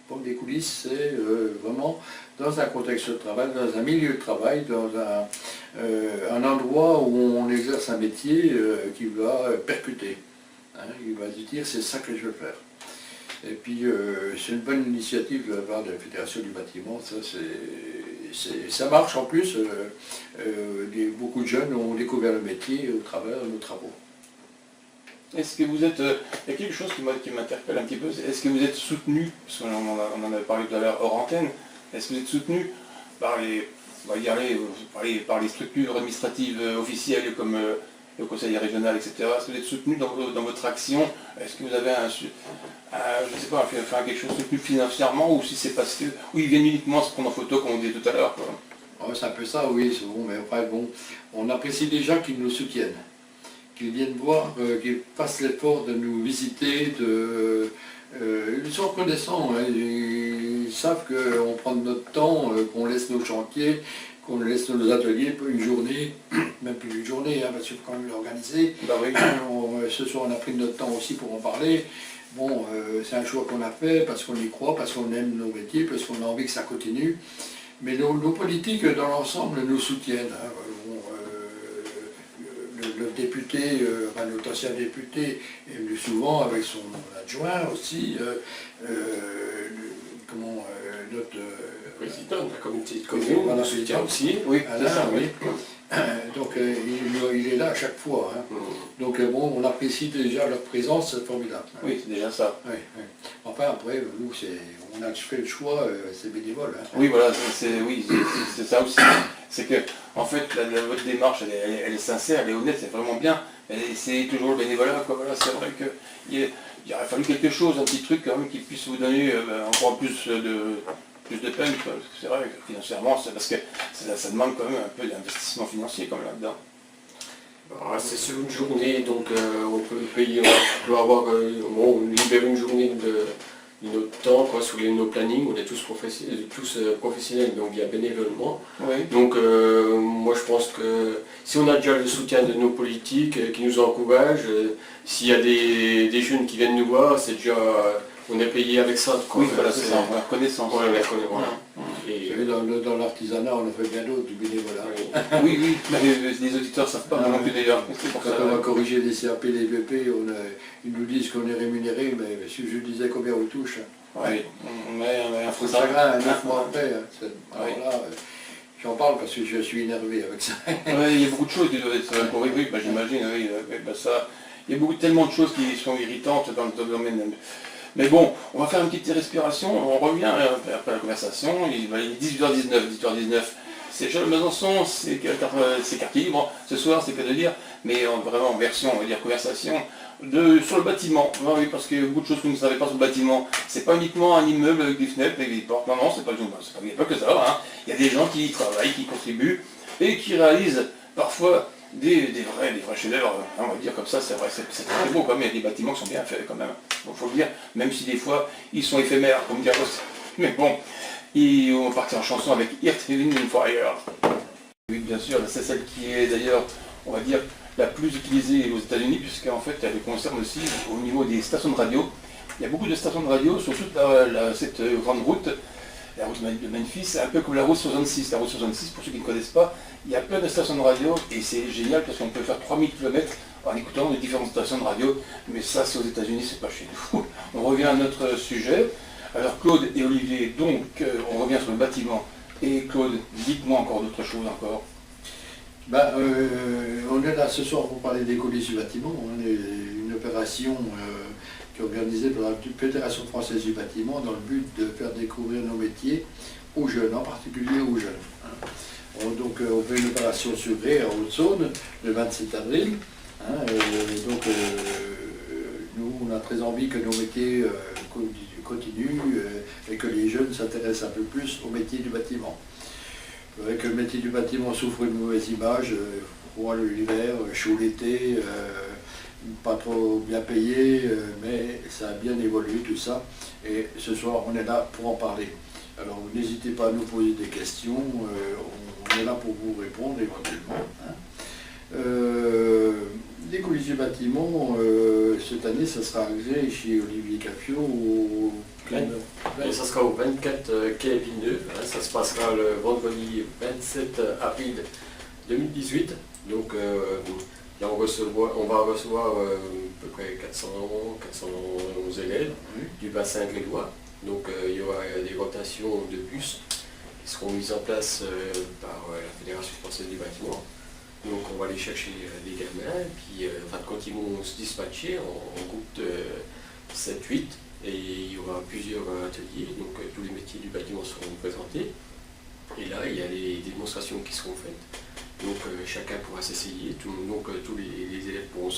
Pour des coulisses, c'est vraiment dans un contexte de travail, dans un milieu de travail, dans un endroit où on exerce un métier qui va percuter. Hein, il va se dire c'est ça que je veux faire. Et puis c'est une bonne initiative de la part de la Fédération du bâtiment, ça marche en plus, beaucoup de jeunes ont découvert le métier au travers de nos travaux. Est-ce que vous êtes... il y a quelque chose qui m'interpelle un petit peu, est-ce que vous êtes soutenu, parce qu'on en avait parlé tout à l'heure hors antenne, est-ce que vous êtes soutenu par les structures administratives officielles comme le conseil régional, etc. Est-ce que vous êtes soutenu dans votre action? Est-ce que vous avez je ne sais pas, faire quelque chose de soutenu financièrement, ou si c'est parce que ils viennent uniquement se prendre en photo comme on disait tout à l'heure? C'est un peu ça, oui, c'est bon, mais après, bon, on apprécie des gens qui nous soutiennent, qu'ils viennent voir, qu'ils fassent l'effort de nous visiter, ils sont reconnaissants, hein, ils savent qu'on prend de notre temps, qu'on laisse nos chantiers, qu'on laisse nos ateliers pour une journée, même plus d'une journée, hein, parce qu'il faut quand même l'organiser. Bah oui. Ce soir, on a pris notre temps aussi pour en parler. Bon, c'est un choix qu'on a fait parce qu'on y croit, parce qu'on aime nos métiers, parce qu'on a envie que ça continue. Mais nos politiques, dans l'ensemble, nous soutiennent. Hein. Le député, notre ancien député, est venu souvent avec son adjoint aussi. Notre président de la communauté de communes, nous soutient aussi. Oui, Alain, ça, oui. Donc il est là à chaque fois. Hein. Donc bon, on apprécie déjà leur présence, c'est formidable. Hein. Oui, c'est déjà ça. Oui, oui. Enfin après, nous, on a fait le choix, c'est bénévole. Hein. Oui, voilà, c'est ça aussi. C'est que, en fait, votre démarche, elle est sincère, elle est honnête, c'est vraiment bien. C'est toujours le bénévolat, quoi. Voilà, c'est vrai qu'il aurait fallu quelque chose, un petit truc quand même qui puisse vous donner encore plus de peine, quoi. Parce que c'est vrai que financièrement, parce que ça demande quand même un peu d'investissement financier comme là-dedans. C'est sur une journée, donc on peut payer, on peut avoir, on libère une journée de notre temps, quoi, sur nos plannings, on est tous professionnels, donc il y a bénévolement. Oui. Donc moi je pense que si on a déjà le soutien de nos politiques qui nous encouragent, s'il y a des jeunes qui viennent nous voir, c'est déjà, on est payé avec ça. Quoi. Oui, voilà, c'est ça, la reconnaissance. Ouais, la reconnaissance, voilà. Et dans l'artisanat, on a fait bien d'autres du bénévolat. Oui, oui, mais les auditeurs ne savent pas non plus d'ailleurs. Quand on va corriger les CAP, les BP, ils nous disent qu'on est rémunéré, mais si je disais combien on touche. Oui, mais il faut ça grain 9 mois après. Alors là, J'en parle parce que je suis énervé avec ça. Ouais, il y a beaucoup de choses qui doivent être oui, oui, bah, j'imagine, oui, ça. Il y a tellement de choses qui sont irritantes dans le domaine. Mais bon, on va faire une petite respiration, on revient après la conversation, il est 18h19, c'est Chalon-Besançon, c'est quartier libre, ce soir c'est que de dire, mais vraiment en version, on va dire conversation, sur le bâtiment. Oui, parce qu'il y a beaucoup de choses que vous ne savez pas sur le bâtiment. C'est pas uniquement un immeuble avec des fenêtres, avec des portes, non, c'est pas, il n'y a pas que ça, hein. Il y a des gens qui y travaillent, qui contribuent, et qui réalisent parfois des vrais chefs-d'œuvre, on va dire comme ça, c'est vrai, c'est très beau quand même, il y a des bâtiments qui sont bien faits quand même, il faut le dire, même si des fois ils sont éphémères, comme dire aussi. Mais bon, on va partir en chanson avec Earth, Wind and Fire. Oui, bien sûr, c'est celle qui est d'ailleurs, on va dire, la plus utilisée aux États-Unis, puisqu'en fait elle concerne aussi au niveau des stations de radio. Il y a beaucoup de stations de radio sur toute cette grande route. La route de Memphis, c'est un peu comme la route 66. La route 66, pour ceux qui ne connaissent pas, il y a plein de stations de radio et c'est génial parce qu'on peut faire 3000 km en écoutant les différentes stations de radio. Mais ça, c'est aux États-Unis, c'est pas chez nous. On revient à notre sujet. Alors Claude et Olivier, donc on revient sur le bâtiment. Et Claude, dites-moi encore d'autres choses encore. On est là ce soir pour parler des coulisses du bâtiment. On est une opération qui est organisée par la Fédération française du bâtiment dans le but de faire découvrir nos métiers aux jeunes, en particulier aux jeunes. Donc on fait une opération sur Gré, en Haute-Saône, le 27 avril. Nous, on a très envie que nos métiers continuent et que les jeunes s'intéressent un peu plus au métier du bâtiment. C'est vrai que le métier du bâtiment souffre d'une mauvaise image, froid l'hiver, chaud l'été, pas trop bien payé, mais ça a bien évolué tout ça. Et ce soir, on est là pour en parler. Alors n'hésitez pas à nous poser des questions, on est là pour vous répondre éventuellement. Les coulisses du bâtiment, cette année, ça sera agréé chez Olivier Cafiot. Ça sera au 24 quai Villeneuve, ça se passera le vendredi 27 avril 2018. Donc là, on va recevoir à peu près 411 élèves du bassin grélois. Donc il y aura des rotations de bus qui seront mises en place par la Fédération française du bâtiment. Donc on va aller chercher des gamins, puis quand ils vont se dispatcher en groupe de 7-8, et il y aura plusieurs ateliers, donc tous les métiers du bâtiment seront présentés. Et là, il y a les démonstrations qui seront faites. Donc chacun pourra s'essayer, donc tous les élèves pourront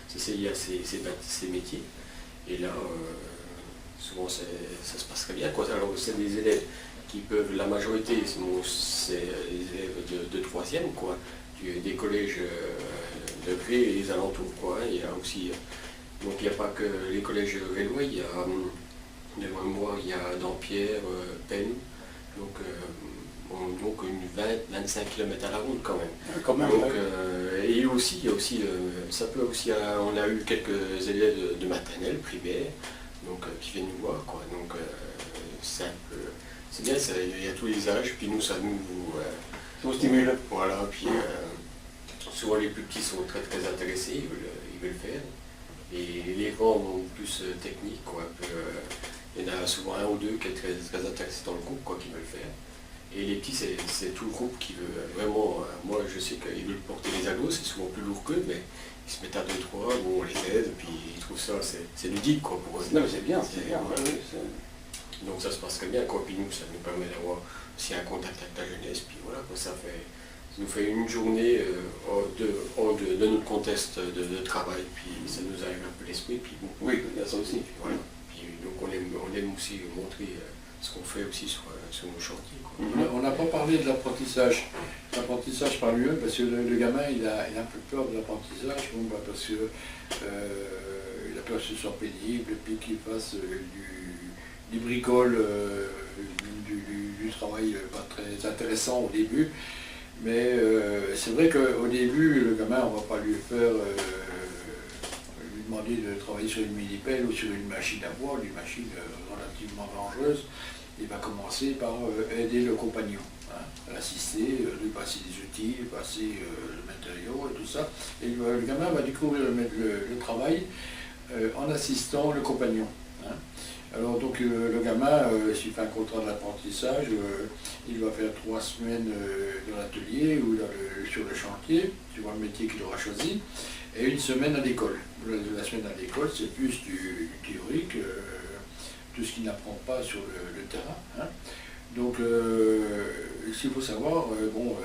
s'essayer à ces métiers. Et là, souvent ça se passe très bien. Alors c'est des élèves qui peuvent, la majorité, c'est les élèves de 3e, quoi, des collèges de Gré et les alentours, quoi. Il y a aussi, donc il n'y a pas que les collèges grélois, il y a devant moi, il y a Dampierre, Penn, donc une 20-25 km à la ronde quand même. Quand même, donc, ouais. Et aussi, il y a aussi, ça peut aussi, on a eu quelques élèves de maternelle, primaire, donc qui viennent nous voir, quoi. Donc c'est un peu, c'est bien, il y a tous les âges, puis nous ça nous vous stimule. Voilà, puis souvent les plus petits sont très très intéressés, ils veulent faire. Et les grands ont plus technique, quoi. Il y en a souvent un ou deux qui est très, très intéressés dans le groupe, quoi, qui veulent faire. Et les petits, c'est tout le groupe qui veut vraiment. Moi, je sais qu'ils veulent porter les anneaux, c'est souvent plus lourd qu'eux, mais ils se mettent à 2-3, bon, on les aide, puis ils trouvent ça, c'est ludique, quoi, pour eux. Non, mais c'est bien, c'est bien. Donc ça se passe très bien, quoi. Puis nous, ça nous permet d'avoir aussi un contact avec la jeunesse, puis voilà, quoi, ça nous fait une journée de notre contexte de travail, puis ça nous arrive un peu l'esprit, puis bon. Oui, il y a ça aussi. Puis voilà. Puis, donc on aime aussi montrer ce qu'on fait aussi sur nos chantiers, quoi. On n'a pas parlé de l'apprentissage. L'apprentissage par lui-même, parce que le gamin, il a un peu peur de l'apprentissage, parce que il a peur que ce soit pénible, et puis qu'il fasse du bricole, du travail pas très intéressant au début. Mais c'est vrai qu'au début, le gamin, on ne va pas lui demander de travailler sur une mini-pelle ou sur une machine à bois, une machine relativement dangereuse. Il va commencer par aider le compagnon, à l'assister, lui passer des outils, passer le matériau et tout ça. Et le gamin va découvrir le travail en assistant le compagnon. Alors donc le gamin, s'il fait un contrat d'apprentissage, il va faire 3 semaines dans l'atelier ou sur le chantier, suivant le métier qu'il aura choisi, et 1 semaine à l'école. La semaine à l'école, c'est plus du théorique, tout ce qu'il n'apprend pas sur le terrain. Hein. Donc ce qu'il faut savoir, pour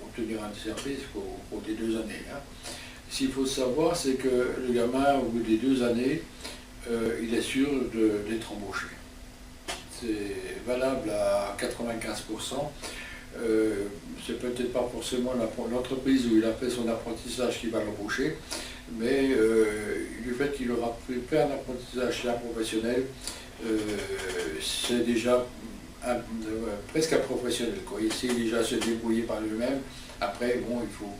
obtenir un CRP, il faut des 2 années. Hein. Ce qu'il faut savoir, c'est que le gamin, au bout des 2 années, il est sûr d'être embauché. C'est valable à 95%. C'est peut-être pas forcément l'entreprise où il a fait son apprentissage qui va l'embaucher, mais du fait qu'il aura fait un apprentissage chez un professionnel, c'est déjà presque un professionnel. Il sait déjà se débrouiller par lui-même. Après, bon, il faut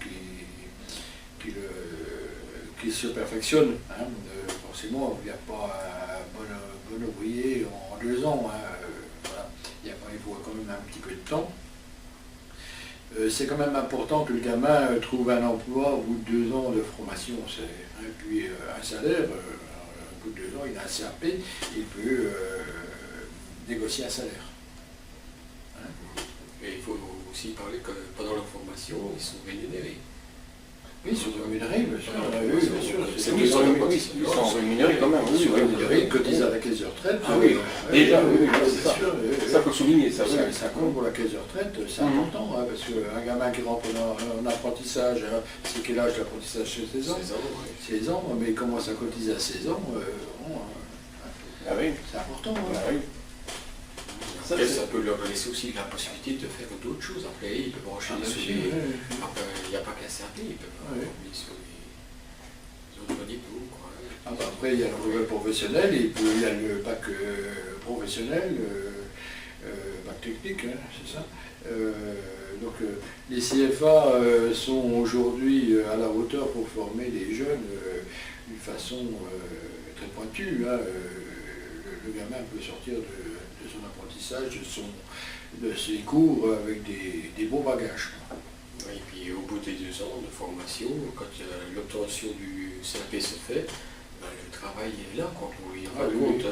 qu'il se perfectionne. Hein. Forcément, il n'y a pas un bon ouvrier en 2 ans. Hein. Voilà. Il faut quand même un petit peu de temps. C'est quand même important que le gamin trouve un emploi au bout de 2 ans de formation. Et puis un salaire, au bout de 2 ans, il a un CAP, il peut négocier un salaire. Hein. Et il faut aussi parler que pendant leur formation, ils sont rémunérés. Oui, ils sont rémunérés, bien sûr. Oui, bien sûr. Ils sont rémunérés quand même. Ils sont rémunérés, ils cotisent à la caisse de retraite. Ah oui, déjà, oui, c'est sûr. Ça faut souligner, ça. Ça compte pour la caisse de retraite, c'est important, hein, parce qu'un gamin qui rentre en apprentissage, c'est quel âge l'apprentissage chez 16 ans 16 ans, mais il commence à cotiser à 16 ans, ah oui. C'est important. Hein. Ah oui. Ça peut leur laisser aussi la possibilité de faire d'autres choses. Après, ils peuvent enchaîner sur des... Après, il n'y a pas qu'un CRP, ils peuvent enchaîner sur des autres diplômes. Après, il y a le brevet professionnel, et puis il y a le bac professionnel, bac technique, hein, c'est ça. Donc les CFA sont aujourd'hui à la hauteur pour former les jeunes d'une façon très pointue. Hein. Le gamin peut sortir de son apprentissage, de ses cours avec des beaux bagages. Oui, et puis au bout des 2 ans de formation, quand l'obtention du CAP se fait, le travail est là. Quand on lui rend compte,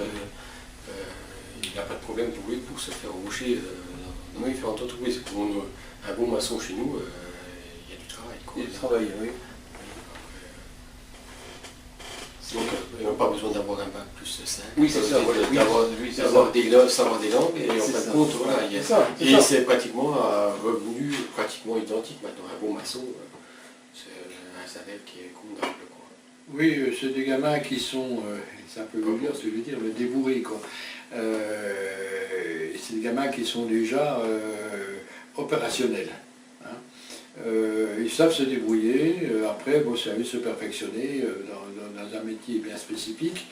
il n'a pas de problème pour se faire embaucher dans différentes entreprises. Pour un bon maçon chez nous, il y a du travail. Il y a du travail, oui. Donc, ils n'ont pas besoin d'avoir un bac plus 5. Oui, c'est ça. Savoir des langues, et en fin de compte, voilà, et c'est pratiquement un revenu pratiquement identique maintenant. Un bon maçon, c'est un salaire qui est convenable. Oui, c'est des gamins qui sont, c'est un peu vulgaire ce que je veux dire, mais débourrés, quoi. C'est des gamins qui sont déjà opérationnels. Hein. Ils savent se débrouiller, après, bon, c'est à eux de se perfectionner dans un métier bien spécifique.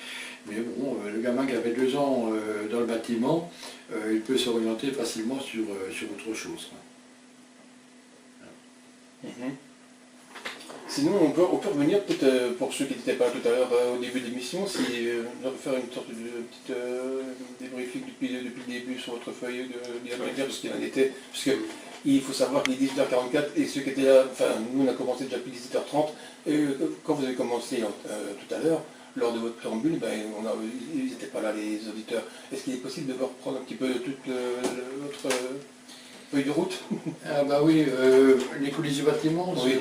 Mais bon, le gamin qui avait 2 ans dans le bâtiment, il peut s'orienter facilement sur autre chose. Sinon, on peut revenir peut-être pour ceux qui n'étaient pas tout à l'heure au début de l'émission, faire une sorte de petite débriefing depuis le début sur votre feuille de parce qu'il en était. Parce qu'il faut savoir qu'il est 18h44 et ceux qui étaient là, enfin nous on a commencé déjà depuis 17h30, et quand vous avez commencé tout à l'heure, lors de votre préambule, ils n'étaient pas là les auditeurs. Est-ce qu'il est possible de reprendre un petit peu toute votre feuille de route? Ah bah oui, les coulisses du bâtiment, oui.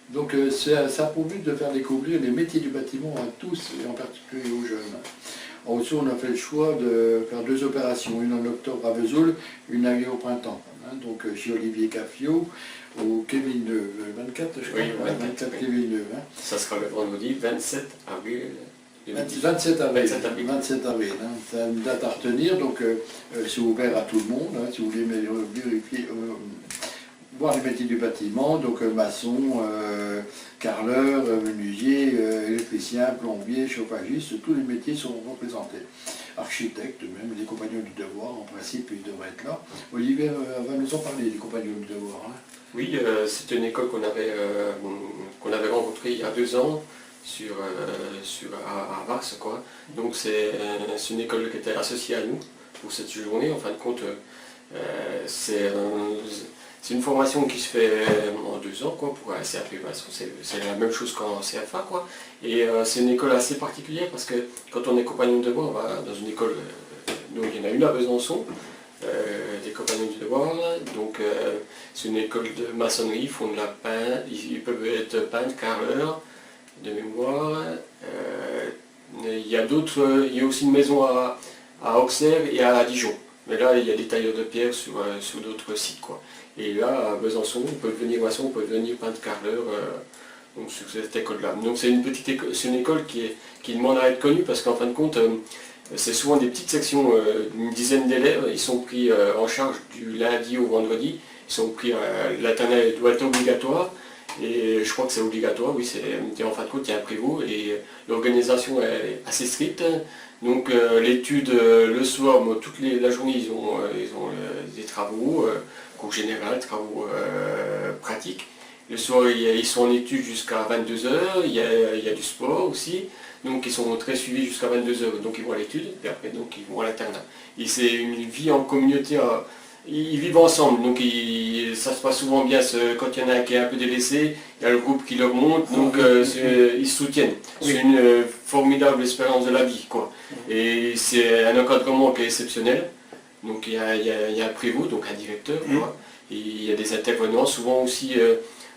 Donc ça a pour but de faire découvrir les métiers du bâtiment à tous, et en particulier aux jeunes. En dessous, on a fait le choix de faire 2 opérations, une en octobre à Vesoul, une au printemps. Hein, donc chez Olivier Caffio, au Kevin 24, je crois, oui, 24 Kevin 2. Hein. Ça sera le vendredi 27 avril. 27 avril, hein, c'est une date à retenir, donc c'est ouvert à tout le monde, hein, si vous voulez vérifier, voir les métiers du bâtiment, donc maçon, carreleur, menuisier, électricien, plombier, chauffagiste, tous les métiers sont représentés. Architecte, même les compagnons du devoir, en principe, ils devraient être là. Olivier va nous en parler, des compagnons du devoir. Hein. Oui, c'est une école qu'on avait rencontrée il y a 2 ans, à Vars, quoi. Donc c'est une école qui était associée à nous pour cette journée. En fin de compte, c'est c'est une formation qui se fait en 2 ans, quoi, pour un CAP. C'est la même chose qu'en CFA, quoi. Et c'est une école assez particulière parce que quand on est compagnon de devoir, on va dans une école, donc il y en a une à Besançon, des compagnons du devoir. Donc c'est une école de maçonnerie, ils font de la peinture, ils peuvent être peintres, carreleurs, de mémoire. Il y a d'autres, il y a aussi une maison à Auxerre et à Dijon. Mais là, il y a des tailleurs de pierre sur d'autres sites, quoi. Et là, à Besançon, on peut devenir maçon, on peut devenir peintre carreleur, donc sur cette école-là. Donc c'est une petite école, c'est une école qui demande à être connue parce qu'en fin de compte, c'est souvent des petites sections, une dizaine d'élèves, ils sont pris en charge du lundi au vendredi, ils sont pris, l'internat doit être obligatoire, et je crois que c'est obligatoire, oui, en fin de compte, il y a un prévôt, et l'organisation est assez stricte. Donc l'étude, le soir, toute la journée, ils ont des travaux, cours général, travaux pratiques. Le soir, ils sont en études jusqu'à 22 h, il y a du sport aussi. Donc ils sont très suivis jusqu'à 22 h, donc ils vont à l'étude, et après donc ils vont à l'internat. Et c'est une vie en communauté, ils vivent ensemble, donc ça se passe souvent bien. Quand il y en a un qui est un peu délaissé, il y a le groupe qui leur monte, donc ils se soutiennent. C'est une formidable expérience de la vie, quoi. Et c'est un encadrement qui est exceptionnel. Donc il y a un prévôt, donc un directeur, quoi. Et il y a des intervenants, souvent aussi,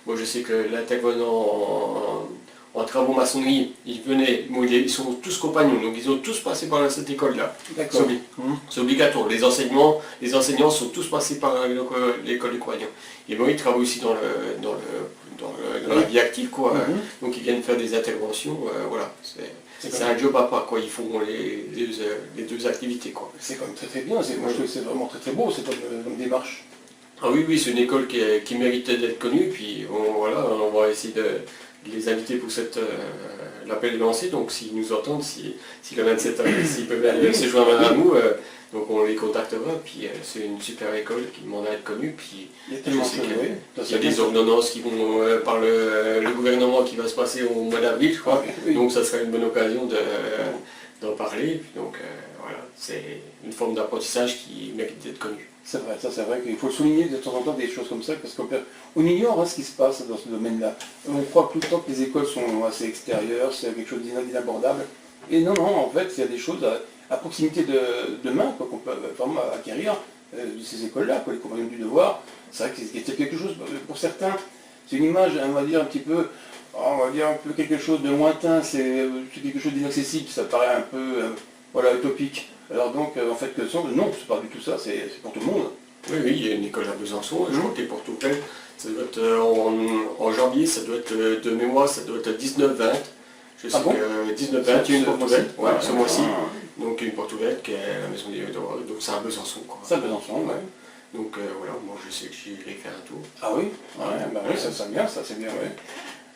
moi je sais que l'intervenant en travaux maçonnerie, ils venaient, ils sont tous compagnons, donc ils ont tous passé par cette école-là. C'est obligatoire. Les enseignants sont tous passés par l'école des croyants. Et bon, ils travaillent aussi dans la vie active, quoi. Donc ils viennent faire des interventions, voilà. C'est un job à part, quoi. Ils font les deux activités, quoi. C'est quand même très très bien, moi je trouve que c'est vraiment très très beau, c'est comme démarche. Ah oui, c'est une école qui méritait d'être connue, puis bon, voilà, on va essayer de les inviter pour l'appel est lancé, donc s'ils nous entendent, si le 27 avril, s'ils peuvent aller se joindre à nous, donc on les contactera, puis c'est une super école qui demande à être connue, puis il y a tellement il y a des ordonnances qui vont par le gouvernement qui va se passer au mois d'avril, je crois, donc ça sera une bonne occasion d'en parler, puis donc voilà, c'est une forme d'apprentissage qui mérite d'être connue. C'est vrai, ça c'est vrai qu'il faut souligner de temps en temps des choses comme ça, parce qu'on ignore ce qui se passe dans ce domaine-là. On croit tout le temps que les écoles sont assez extérieures, c'est quelque chose d'inabordable. Et non, en fait, il y a des choses à proximité de main qu'on peut vraiment acquérir de ces écoles-là, les compagnons du devoir. C'est vrai que c'est quelque chose, pour certains, c'est une image, on va dire un petit peu, quelque chose de lointain, c'est quelque chose d'inaccessible, ça paraît un peu utopique. Alors donc, en fait, non, c'est pas du tout ça, c'est pour tout le monde. Oui, il y a une école à Besançon, je crois que les Portugais, ça doit être en janvier, ça doit être de mémoire, ça doit être 19-20. Je sais que 19-20, il y a une Portugaise, ce mois-ci. Donc une Portugaise qui est à la maison des devoirs, donc c'est à Besançon, quoi. C'est à Besançon, ouais. Donc voilà, moi je sais que j'irai faire un tour. Ah oui, oui, ça c'est bien, ouais.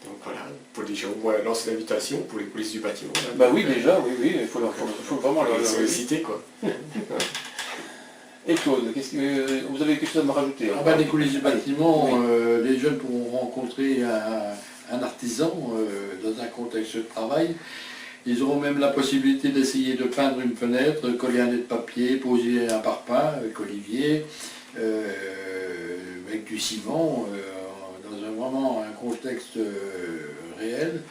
Donc voilà, pour déjà au moins lancer l'invitation pour les polices du bâtiment. Là, bah oui, déjà, oui, il faut vraiment les solliciter, quoi. Et Claude, vous avez quelque chose à me rajouter? Les coulisses du bâtiment, les jeunes pourront rencontrer un artisan dans un contexte de travail. Ils auront même la possibilité d'essayer de peindre une fenêtre, coller un nez de papier, poser un parpaing avec Olivier, avec du ciment, dans vraiment un contexte réel.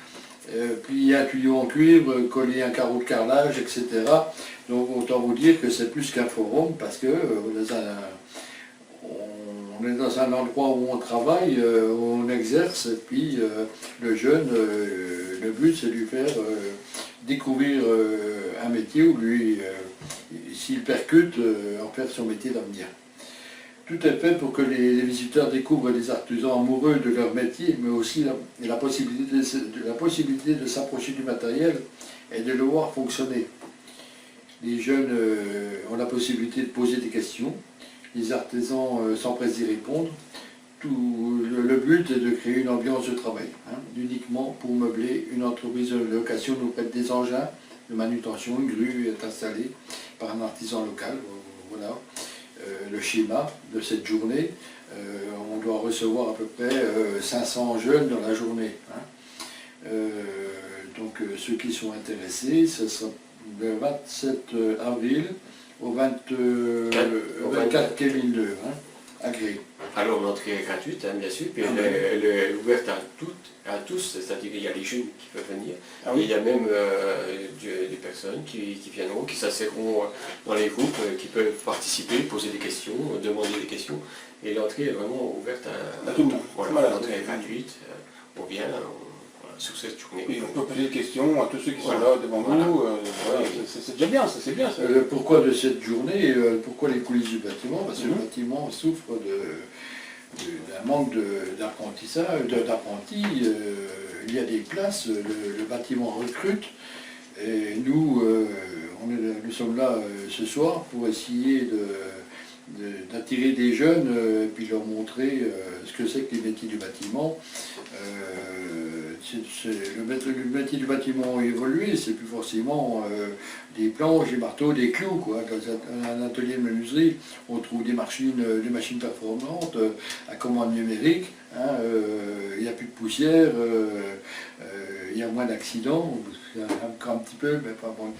Plier un tuyau en cuivre, coller un carreau de carrelage, etc. Donc autant vous dire que c'est plus qu'un forum parce que on est dans un endroit où on travaille, où on exerce, et puis le jeune, le but c'est de lui faire découvrir un métier où lui, s'il percute, en faire son métier d'avenir. Tout est fait pour que les visiteurs découvrent des artisans amoureux de leur métier, mais aussi la possibilité de s'approcher du matériel et de le voir fonctionner. Les jeunes ont la possibilité de poser des questions, les artisans s'empressent d'y répondre. Le but est de créer une ambiance de travail, uniquement pour meubler une entreprise de location nous prête des engins de manutention, une grue est installée par un artisan local, voilà. Le schéma de cette journée, on doit recevoir à peu près 500 jeunes dans la journée. Donc ceux qui sont intéressés, ce sera le 27 avril au 24 quai 1002, à Gré. Alors l'entrée est gratuite, hein, bien sûr, puis elle est ouverte à tous, c'est-à-dire qu'il y a les jeunes qui peuvent venir, et il y a même des personnes qui viendront, qui s'asserront dans les groupes, qui peuvent participer, poser des questions, demander des questions, et l'entrée est vraiment ouverte à tout le monde. Voilà, l'entrée est gratuite, on vient sur cette journée. Et on peut poser des questions à tous ceux qui sont là devant nous, c'est déjà bien, ça c'est bien. Ça. Pourquoi de cette journée, pourquoi les coulisses du bâtiment? Parce que le bâtiment souffre d'un manque d'apprentissage, d'apprentis. Il y a des places, le bâtiment recrute. Et nous, nous sommes là ce soir pour essayer d'attirer des jeunes et puis leur montrer ce que c'est que les métiers du bâtiment. Le métier du bâtiment a évolué, c'est plus forcément des planches, des marteaux, des clous. Quoi. Dans un atelier de menuiserie, on trouve des machines performantes à commande numérique, hein, il n'y a plus de poussière, il y a moins d'accidents, un petit peu, mais pas bon,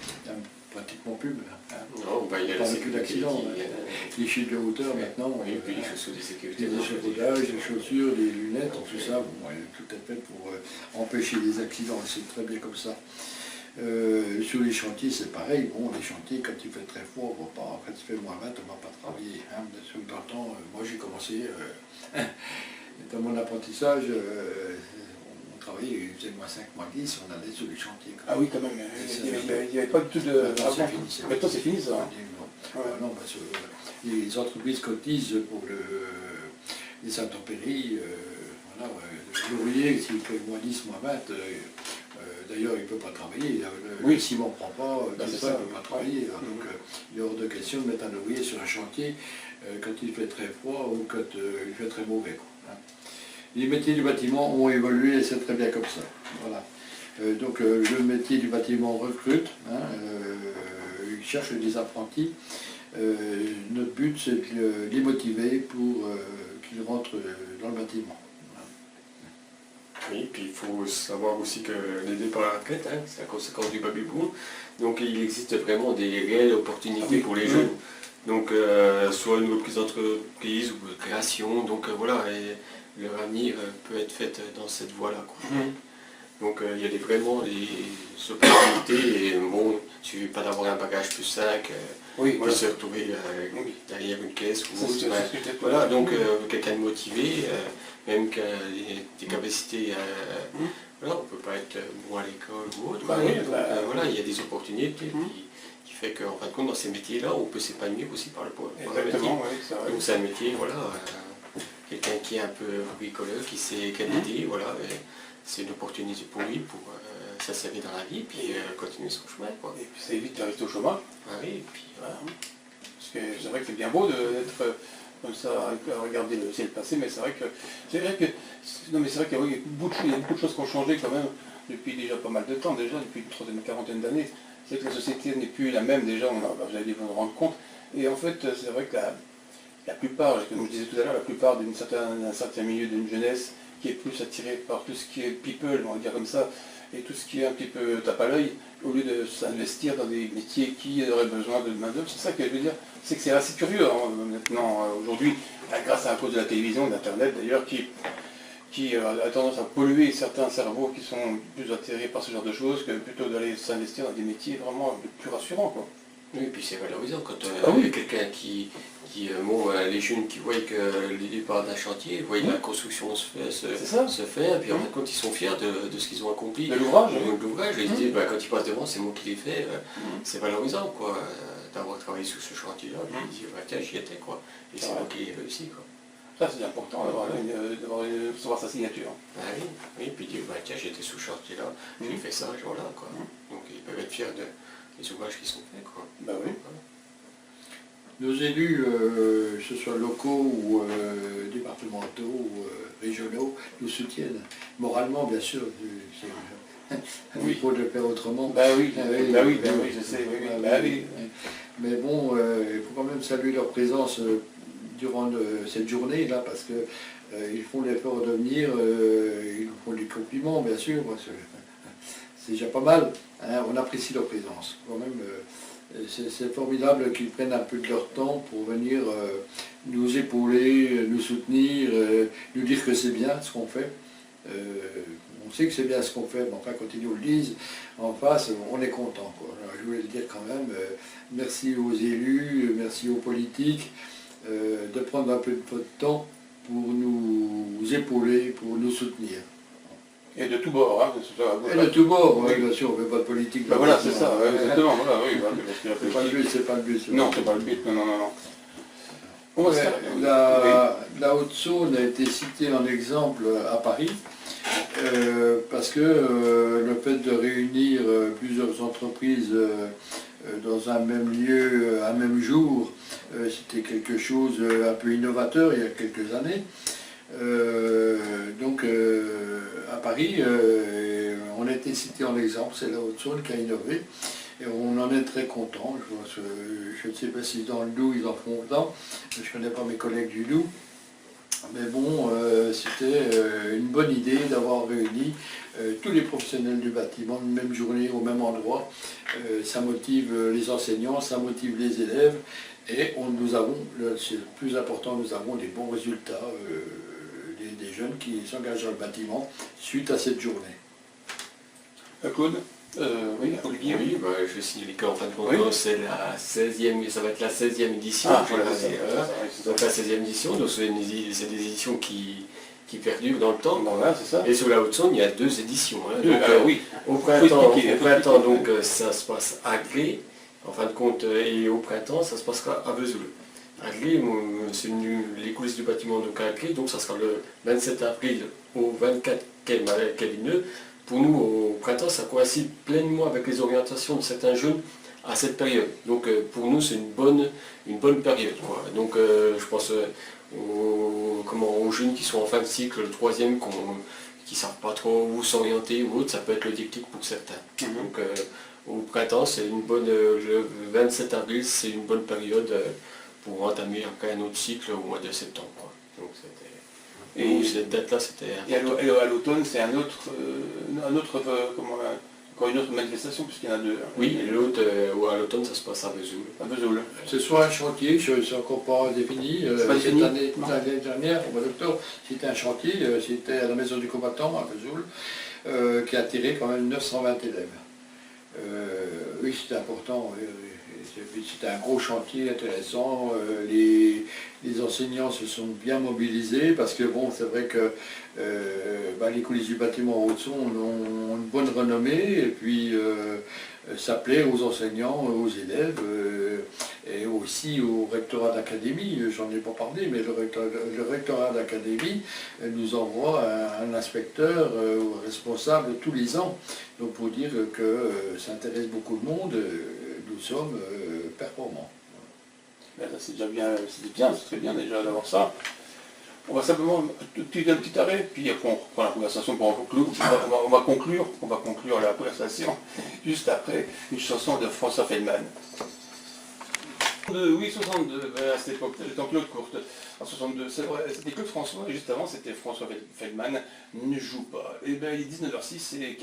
pratiquement plus. Hein. Non, bah, il y a plus d'accidents. Les chutes de hauteur maintenant. Oui, puis les chaussures de sécurité. Les échafaudages, les chaussures, les lunettes, tout ça, bon, tout est fait pour empêcher les accidents, c'est très bien comme ça. Sur les chantiers, c'est pareil. Bon, les chantiers, quand il fait très froid, on va pas, quand il fait moins 20, on ne va pas travailler. Hein. Dans le temps, moi j'ai commencé, dans mon apprentissage, on travaillait, il faisait moins 5, moins 10, on allait sur les chantiers. Ah oui, quand même, il n'y avait pas du tout de... Maintenant c'est fini ça. Non, parce que les entreprises cotisent pour les intempéries. L'ouvrier, s'il fait moins 10, moins 20, d'ailleurs il ne peut pas travailler. Le ciment ne prend pas, il ne peut pas travailler. Donc il est hors de question de mettre un ouvrier sur un chantier quand il fait très froid ou quand il fait très mauvais. Quoi, hein. Les métiers du bâtiment ont évolué et c'est très bien comme ça. Voilà. Donc le métier du bâtiment recrute, hein, il cherche des apprentis. Notre but c'est de les motiver pour qu'ils rentrent dans le bâtiment. Oui, puis il faut savoir aussi que les départs à la retraite, hein, c'est la conséquence du baby boom. Donc il existe vraiment des réelles opportunités pour les jeunes. Donc soit une reprise d'entreprise ou de création, donc voilà, et leur avenir peut être fait dans cette voie-là. Donc il y a vraiment des opportunités et bon, il ne suffit pas d'avoir un bagage plus 5, de se retrouver derrière une caisse ou autre. Voilà, donc quelqu'un de motivé, même qui a des capacités, voilà, on ne peut pas être bon à l'école ou autre. Voilà, il y a des opportunités qui fait qu'en fin de compte, dans ces métiers-là, on peut s'épanouir aussi par le métier. Donc c'est un métier, voilà, quelqu'un qui est un peu bricoleur, qui sait quelle idée, voilà. C'est une opportunité pour lui pour s'insérer dans la vie et puis continuer son chemin. Quoi. Et puis ça évite de rester au chômage. Ah oui, et puis voilà. Parce que c'est vrai que c'est bien beau d'être comme ça, à regarder le ciel passer, mais c'est vrai que qu'il y a beaucoup de choses qui ont changé quand même depuis déjà pas mal de temps, déjà depuis une quarantaine d'années. C'est que la société n'est plus la même déjà, vous allez vous rendre compte. Et en fait, c'est vrai que la plupart, comme je disais tout à l'heure, la plupart d'un certain milieu d'une jeunesse qui est plus attiré par tout ce qui est people, on va dire comme ça, et tout ce qui est un petit peu tape à l'œil, au lieu de s'investir dans des métiers qui auraient besoin de main-d'œuvre. C'est ça que je veux dire, c'est que c'est assez curieux maintenant, aujourd'hui, grâce à cause de la télévision, d'Internet d'ailleurs, qui a tendance à polluer certains cerveaux qui sont plus attirés par ce genre de choses que plutôt d'aller s'investir dans des métiers vraiment plus rassurants. Quoi. Oui, et puis c'est valorisant quand il y a quelqu'un les jeunes qui voient que les départs d'un chantier, voient la construction se faire, et puis en fin de compte ils sont fiers de ce qu'ils ont accompli. De l'ouvrage. Et ils disent, quand ils passent devant, c'est moi qui l'ai fait, c'est valorisant quoi, d'avoir travaillé sur ce chantier-là. Ils disent, tiens, j'y étais quoi, et c'est moi qui ai réussi quoi. Ça c'est important d'avoir recevoir sa signature. Ah oui, et puis dire, tiens, j'étais sous ce chantier-là, j'ai fait ça ce jour-là quoi. Donc ils peuvent être fiers des ouvrages qui sont faits quoi. Bah oui. Nos élus, que ce soit locaux ou départementaux ou régionaux, nous soutiennent. Moralement, bien sûr. Il faut le faire autrement. Oui, je sais. Mais bon, il faut quand même saluer leur présence durant cette journée-là, parce qu'ils font l'effort de venir, ils nous font des compliments, bien sûr. C'est déjà pas mal. Hein, on apprécie leur présence. Quand même, C'est formidable qu'ils prennent un peu de leur temps pour venir nous épauler, nous soutenir, nous dire que c'est bien ce qu'on fait. On sait que c'est bien ce qu'on fait, mais enfin quand ils nous le disent en face, on est content, quoi. Alors, je voulais le dire quand même, merci aux élus, merci aux politiques de prendre un peu de votre temps pour nous épauler, pour nous soutenir. Et de tous bords, hein, Et de tous bords, oui, bien sûr, on ne fait pas de politique. Ben voilà, c'est ça, exactement, voilà, oui, parce qu'il y a C'est pas le but, c'est pas le but. Non, c'est pas le but, non. Ouais, la Haute-Saône a été citée en exemple à Paris parce que le fait de réunir plusieurs entreprises dans un même lieu, un même jour, c'était quelque chose un peu innovateur il y a quelques années. Donc à Paris, on a été cité en exemple, c'est la Haute-Saône qui a innové. Et on en est très content. Je ne sais pas si dans le Doubs ils en font autant. Je ne connais pas mes collègues du Doubs. Mais bon, c'était une bonne idée d'avoir réuni tous les professionnels du bâtiment une même journée au même endroit. Ça motive les enseignants, ça motive les élèves. Et nous avons, c'est le plus important, nous avons des bons résultats des jeunes qui s'engagent dans le bâtiment suite à cette journée. Claude, oui, Olivier. Oui, bah, je vais signaler qu'en fin de compte, Oui. c'est la 16e, ça va être la 16e édition. Ah, je voilà, vais c'est dire, ça, voilà. c'est ça. Donc la 16e édition, donc c'est des éditions qui perdurent dans le temps. Bon, voilà, c'est ça. Et sur la Haute-Saône, il y a 2 éditions. Hein. Donc, Oui, au faut printemps, expliquer. donc, ça se passe à Glé, en fin de compte, et au printemps, ça se passera à Vesoul. À Glé, c'est les coulisses du bâtiment donc à Glé, donc ça sera le 27 avril au 24 quai Villeneuve. Pour nous, au printemps, ça coïncide pleinement avec les orientations de certains jeunes à cette période. Donc pour nous, c'est une bonne période, quoi. Donc je pense aux jeunes qui sont en fin de cycle, le 3e, qui ne savent pas trop où s'orienter ou autre, ça peut être le déclic pour certains. Donc au printemps, c'est le 27 avril, c'est une bonne période pour entamer après un autre cycle au mois de septembre, quoi. Donc Et cette date-là, c'était... Et à l'automne, c'est encore une autre manifestation, puisqu'il y en a 2. Oui, et l'autre, à l'automne, ça se passe à Vesoul. À Vesoul. C'est soit un chantier, c'est encore pas défini. pas Cette défini. année, l'année dernière, au mois d'octobre, c'était un chantier, c'était à la maison du combattant à Vesoul, qui a attiré quand même 920 élèves. Oui, c'était important. C'était un gros chantier intéressant. Les enseignants se sont bien mobilisés parce que bon, c'est vrai que les coulisses du bâtiment Haute-Saône ont une bonne renommée et puis ça plaît aux enseignants, aux élèves et aussi au rectorat d'académie. J'en ai pas parlé, mais le rectorat d'académie nous envoie un inspecteur responsable tous les ans. Donc pour dire que ça intéresse beaucoup de monde, nous sommes performants. Ben, c'est déjà bien, c'est très bien déjà d'avoir ça. On va simplement un petit arrêt, puis après on reprend la conversation pour en conclure. On va conclure la conversation juste après une chanson de François Feldman. Oui, 62, à cette époque, c'était en Claude Courte. En 62, c'est vrai, c'était Claude François, et juste avant, c'était François Feldman, ne joue pas. Et bien, il est 19h06, c'est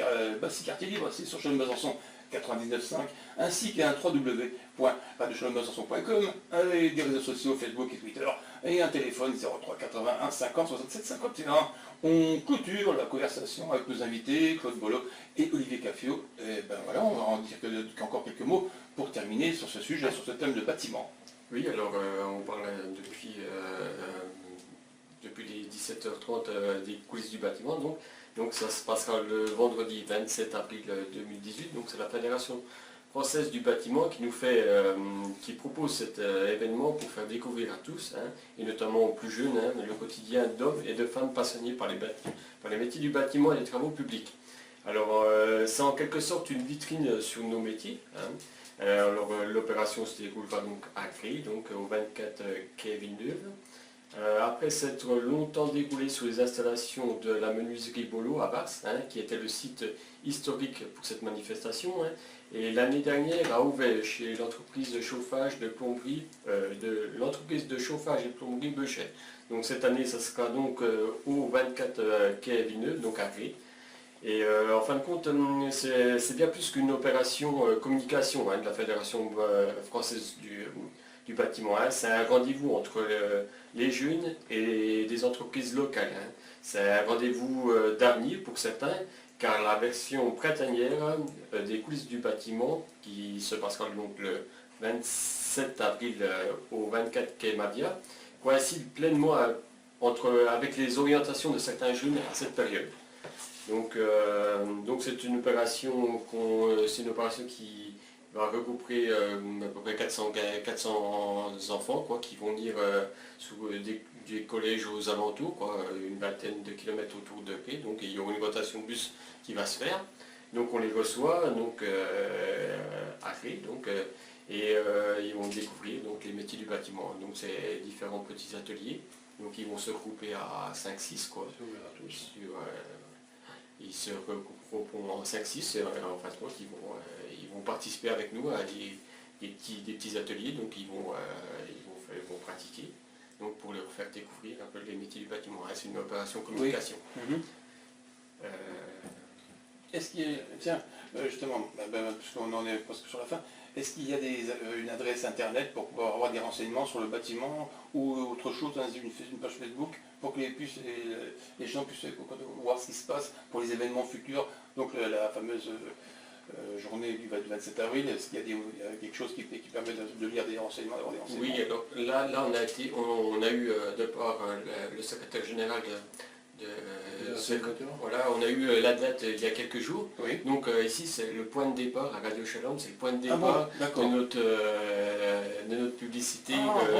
Quartier Libre, c'est sur Chalon Besançon 99.5, ainsi qu'un www.radiochalonbesançon.com, avec des réseaux sociaux, Facebook et Twitter, et un téléphone 03 81 50 67 51. On clôture la conversation avec nos invités, Claude Bollot et Olivier Caffio. Et ben voilà, on va en dire encore quelques mots pour terminer sur ce sujet, sur ce thème de bâtiment. Oui, alors on parle depuis les 17h30 des coulisses du bâtiment. Donc ça se passera le vendredi 27 avril 2018. Donc c'est la Fédération française du bâtiment qui propose cet événement pour faire découvrir à tous, hein, et notamment aux plus jeunes, hein, le quotidien d'hommes et de femmes passionnés par les métiers du bâtiment et les travaux publics. Alors c'est en quelque sorte une vitrine sur nos métiers. Hein. Alors l'opération se déroulera donc à Gris, donc au 24 quai Villeneuve. Après s'être longtemps déroulé sur les installations de la menuiserie Bollot à Vars, hein, qui était le site historique pour cette manifestation, hein, et l'année dernière a ouvert chez l'entreprise de chauffage de plomberie, Beuchet. Donc cette année, ça sera donc au 24 quai Villeneuve, donc à Gris. Et en fin de compte, c'est bien plus qu'une opération communication de la Fédération française du bâtiment. C'est un rendez-vous entre les jeunes et des entreprises locales. C'est un rendez-vous d'avenir pour certains, car la version printanière des coulisses du bâtiment, qui se passera donc le 27 avril au 24 quai Mavia, coïncide pleinement avec les orientations de certains jeunes à cette période. Donc c'est une opération qui va regrouper à peu près 400 enfants qui vont venir sous des collèges aux alentours, une vingtaine de kilomètres autour de Ré. Donc il y aura une rotation de bus qui va se faire. Donc on les reçoit à Ré, et ils vont découvrir les métiers du bâtiment. Donc c'est différents petits ateliers. Donc ils vont se regrouper à 5-6 ils se regrouperont en 5-6 en fin de compte ils vont participer avec nous à des petits ateliers, donc ils vont pratiquer pour leur faire découvrir un peu les métiers du bâtiment. C'est une opération communication. Oui. Est-ce qu'il y a, tiens, justement, puisqu'on en est presque sur la fin, est-ce qu'il y a une adresse internet pour pouvoir avoir des renseignements sur le bâtiment ou autre chose, une page Facebook, pour que les gens puissent voir ce qui se passe pour les événements futurs, donc la fameuse journée du 27 avril, est-ce qu'il y a quelque chose qui permet de lire des renseignements, d'avoir des renseignements? Oui, alors là on a eu de part le secrétaire général voilà, on a eu la date il y a quelques jours. Oui. Donc ici c'est le point de départ à Radio Shalom, c'est le point de départ de notre publicité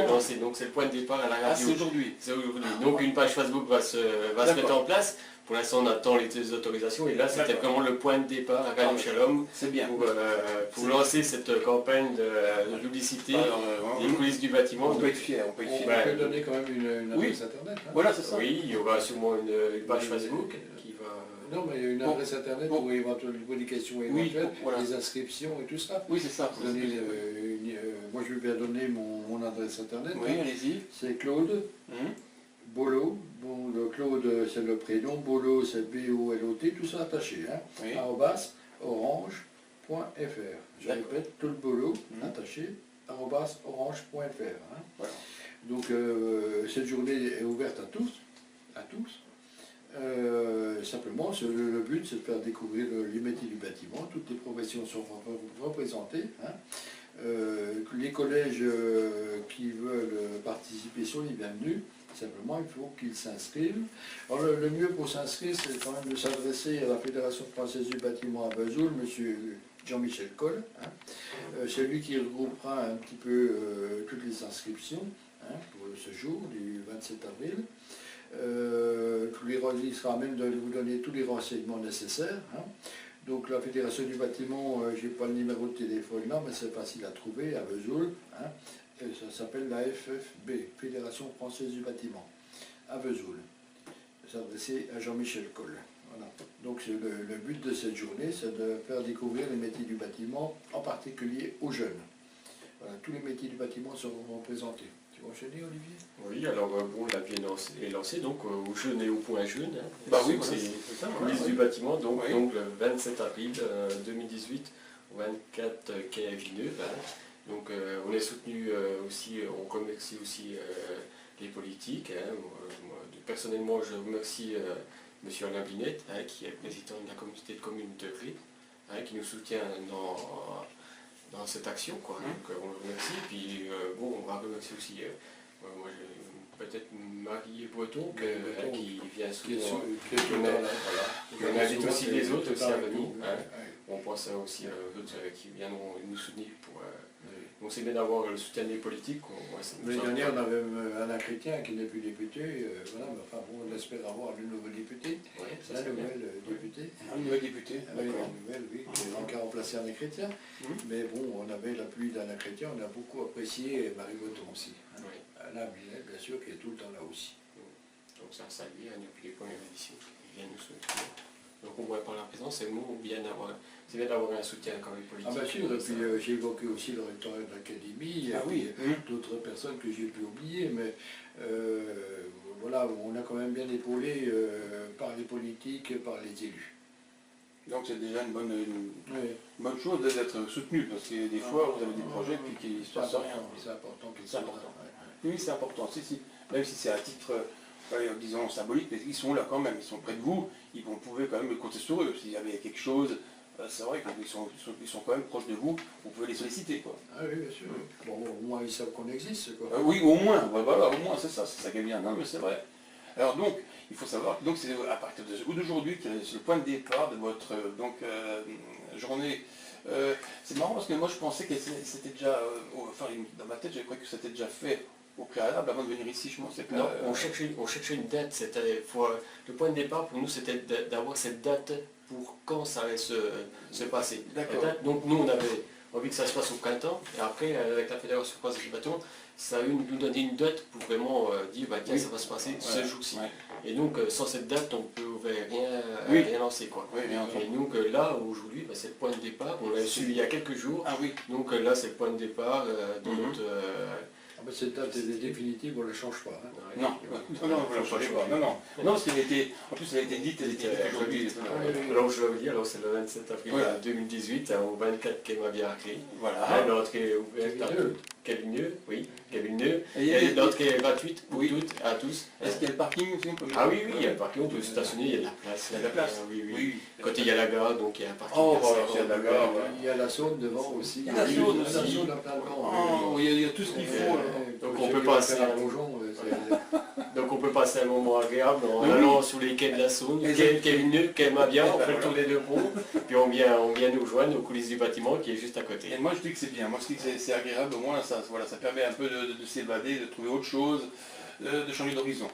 lancée. Donc c'est le point de départ à la radio. C'est aujourd'hui. C'est aujourd'hui. Donc une page Facebook va se mettre en place. Pour l'instant on attend les autorisations et là c'était vraiment le point de départ à Radio Shalom. C'est bien. Pour lancer cette campagne de publicité des coulisses du bâtiment. On peut être fier. On peut donner quand même une adresse internet. Voilà, c'est ça. Oui, il y aura sûrement une page Facebook qui va... Non, mais il y a une adresse internet pour éventuellement des questions éventuelles, les inscriptions et tout ça. Oui, c'est ça. Moi, je vais bien donner mon adresse internet. Oui, allez-y. C'est Claude Bolo. Bon, le Claude, c'est le prénom. Bolo, c'est B-O-L-O-T, tout ça attaché. @orange.fr. Je répète, tout le Bolo, attaché, @orange.fr. Voilà. Donc, cette journée est ouverte à tous. Simplement, le but, c'est de faire découvrir les métiers du bâtiment. Toutes les professions sont représentées. Les collèges qui veulent participer sont les bienvenus. Simplement, il faut qu'ils s'inscrivent. Alors, le mieux pour s'inscrire, c'est quand même de s'adresser à la Fédération française du bâtiment à Vesoul, M. Jean-Michel Coll. C'est lui qui regroupera un petit peu toutes les inscriptions pour ce jour du 27 avril. Il sera à même de vous donner tous les renseignements nécessaires. Donc la Fédération du bâtiment, je n'ai pas le numéro de téléphone là, mais c'est facile à trouver à Vesoul. Ça s'appelle la FFB, Fédération française du bâtiment, à Vesoul. S'adresser à Jean-Michel Coll. Voilà. Donc le but de cette journée, c'est de faire découvrir les métiers du bâtiment, en particulier aux jeunes. Voilà, tous les métiers du bâtiment seront représentés. Tu vas enchaîner, Olivier? Oui, alors la vie est lancée donc aux jeunes et au point jeune. Oui, c'est ça. Coulisses du bâtiment, donc le 27 avril 2018 au 24 quai Villeneuve. Donc on est soutenu aussi, on remercie aussi les politiques. Personnellement, je remercie M. Alain Binette, qui est président de la communauté de communes de Ré, qui nous soutient dans cette action. Donc on le remercie. Puis on va remercier aussi peut-être Marie Breton qui vient souvent. On invite aussi les autres aussi à venir. On pense aussi aux autres qui viendront nous soutenir pour. Donc c'est bien d'avoir le soutien des politiques. L'année dernière, on avait Alain Chrétien qui n'est plus député. On espère avoir de nouveaux députés. La nouvelle députée. Une nouvelle députée. Oui, qui a encore remplacé Alain Chrétien. Mais bon, on avait l'appui d'Alain Chrétien, on a beaucoup apprécié Marie Breton aussi. Alain Binette, bien sûr, qui est tout le temps là aussi. Donc ça salue depuis les premières éditions, ils viennent nous soutenir. Donc on voit par la présence, c'est bien d'avoir un soutien quand même politique. Bien sûr, et puis j'ai évoqué aussi le rectorat de l'académie, d'autres personnes que j'ai pu oublier, mais voilà, on a quand même bien épaulé par les politiques, par les élus. Donc c'est déjà une Oui. bonne chose d'être soutenu, parce que des fois vous avez des projets puis qu'il ne se passe rien. C'est important qu'ils C'est soient important. là, ouais. Oui, c'est important. Même si c'est à titre, disons, symbolique, mais ils sont là quand même, ils sont près de vous, vous pouvez quand même compter sur eux. S'il y avait quelque chose, c'est vrai qu'ils sont quand même proches de vous, vous pouvez les solliciter, quoi. Ah oui, bien sûr. Bon, au moins ils savent qu'on existe, quoi. Oui, au moins, voilà, au moins, c'est ça qui est bien. Non, mais c'est vrai. Alors donc, il faut savoir que donc, c'est à partir d'aujourd'hui que c'est le point de départ de votre journée. C'est marrant parce que moi je pensais que c'était déjà, enfin dans ma tête j'avais cru que c'était déjà fait au préalable avant de venir ici, je pensais que... Non, on cherchait une date. Le point de départ pour nous c'était d'avoir cette date pour quand ça allait se passer. D'accord. Donc nous on avait envie que ça se passe au printemps, et après avec la Fédération française du bâton, ça a eu nous donner une date pour vraiment dire bah, tiens, Oui. ça va se passer ce jour-ci. Ouais. Et donc sans cette date on ne pouvait Oui. rien lancer, quoi. Oui, bien entendu. Et donc là aujourd'hui bah, c'est le point de départ, on l'a suivi il y a quelques jours. Ah oui. Donc là c'est le point de départ de Mhm. notre... Ah ben, cette date est définitive, on ne la change pas. Hein. Non, vous ne la changez pas. Non, parce qu'elle était, en plus elle a été dite, elle était dite aujourd'hui. Alors je l'avais dit, alors c'est le 27 avril Voilà. 2018, au 24 quai Mabiarclé. Voilà. L'entrée est ouverte à Villeneuve. Quai Villeneuve, oui, Quai Villeneuve. Et Et l'entrée est gratuite pour Oui. toutes, à tous. Est-ce qu'il y a le parking aussi, on peut Ah oui, il y a le parking, on peut stationner, il y a de la place. Il y a de la place. Oui, oui. Oui. Quand il y a la gare, donc il y a un parking. Oh, assez voilà, grand. c'est de la gare, ouais. Il y a la zone devant aussi. Il y a la zone aussi. La zone à plein devant. Oh, il y a tout ce qu'il faut. Donc on peut passer un plongeon. Donc on peut passer un moment agréable en Oui, allant sous les quais de la Saône, quai Villeneuve, quai Mabia, on fait le tour des deux ponts, puis on vient nous rejoindre aux coulisses du bâtiment qui est juste à côté. Et moi je dis que c'est bien, moi je dis que c'est agréable, au moins ça, voilà, ça permet un peu de s'évader, de trouver autre chose, de changer d'horizon.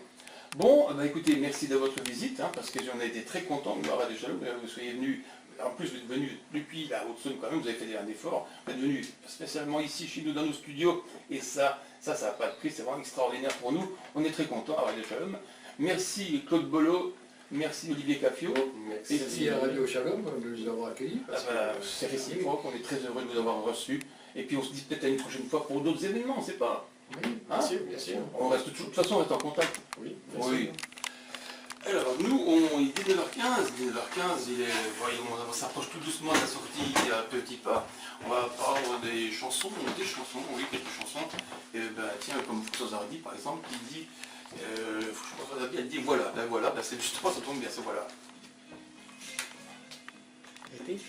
Bon, bah écoutez, merci de votre visite, hein, parce que j'en ai été très content de voir à Deschalou, que vous soyez venu. En plus vous êtes venu depuis la Haute-Saône quand même, vous avez fait un effort, vous êtes venu spécialement ici chez nous dans nos studios, et ça n'a pas de prix, c'est vraiment extraordinaire pour nous, on est très contents à Radio Shalom. Merci Claude Bolo, merci Olivier Cafio. Merci. Et Merci à Radio Shalom de nous avoir accueillis. parce que- C'est réciproque, on est très heureux de vous avoir reçus. Et puis on se dit peut-être à une prochaine fois pour d'autres événements, on ne sait pas. Oui, Hein, bien sûr. On reste de toute façon on reste en contact. Oui, Oui. Alors nous, il est 19h15, voyons, on s'approche tout doucement de la sortie à petits pas. On va prendre des chansons, oui, quelques chansons. Et tiens, comme François Hardy par exemple, qui dit, François Hardy, elle dit voilà, c'est justement ça tombe bien, c'est voilà. Été.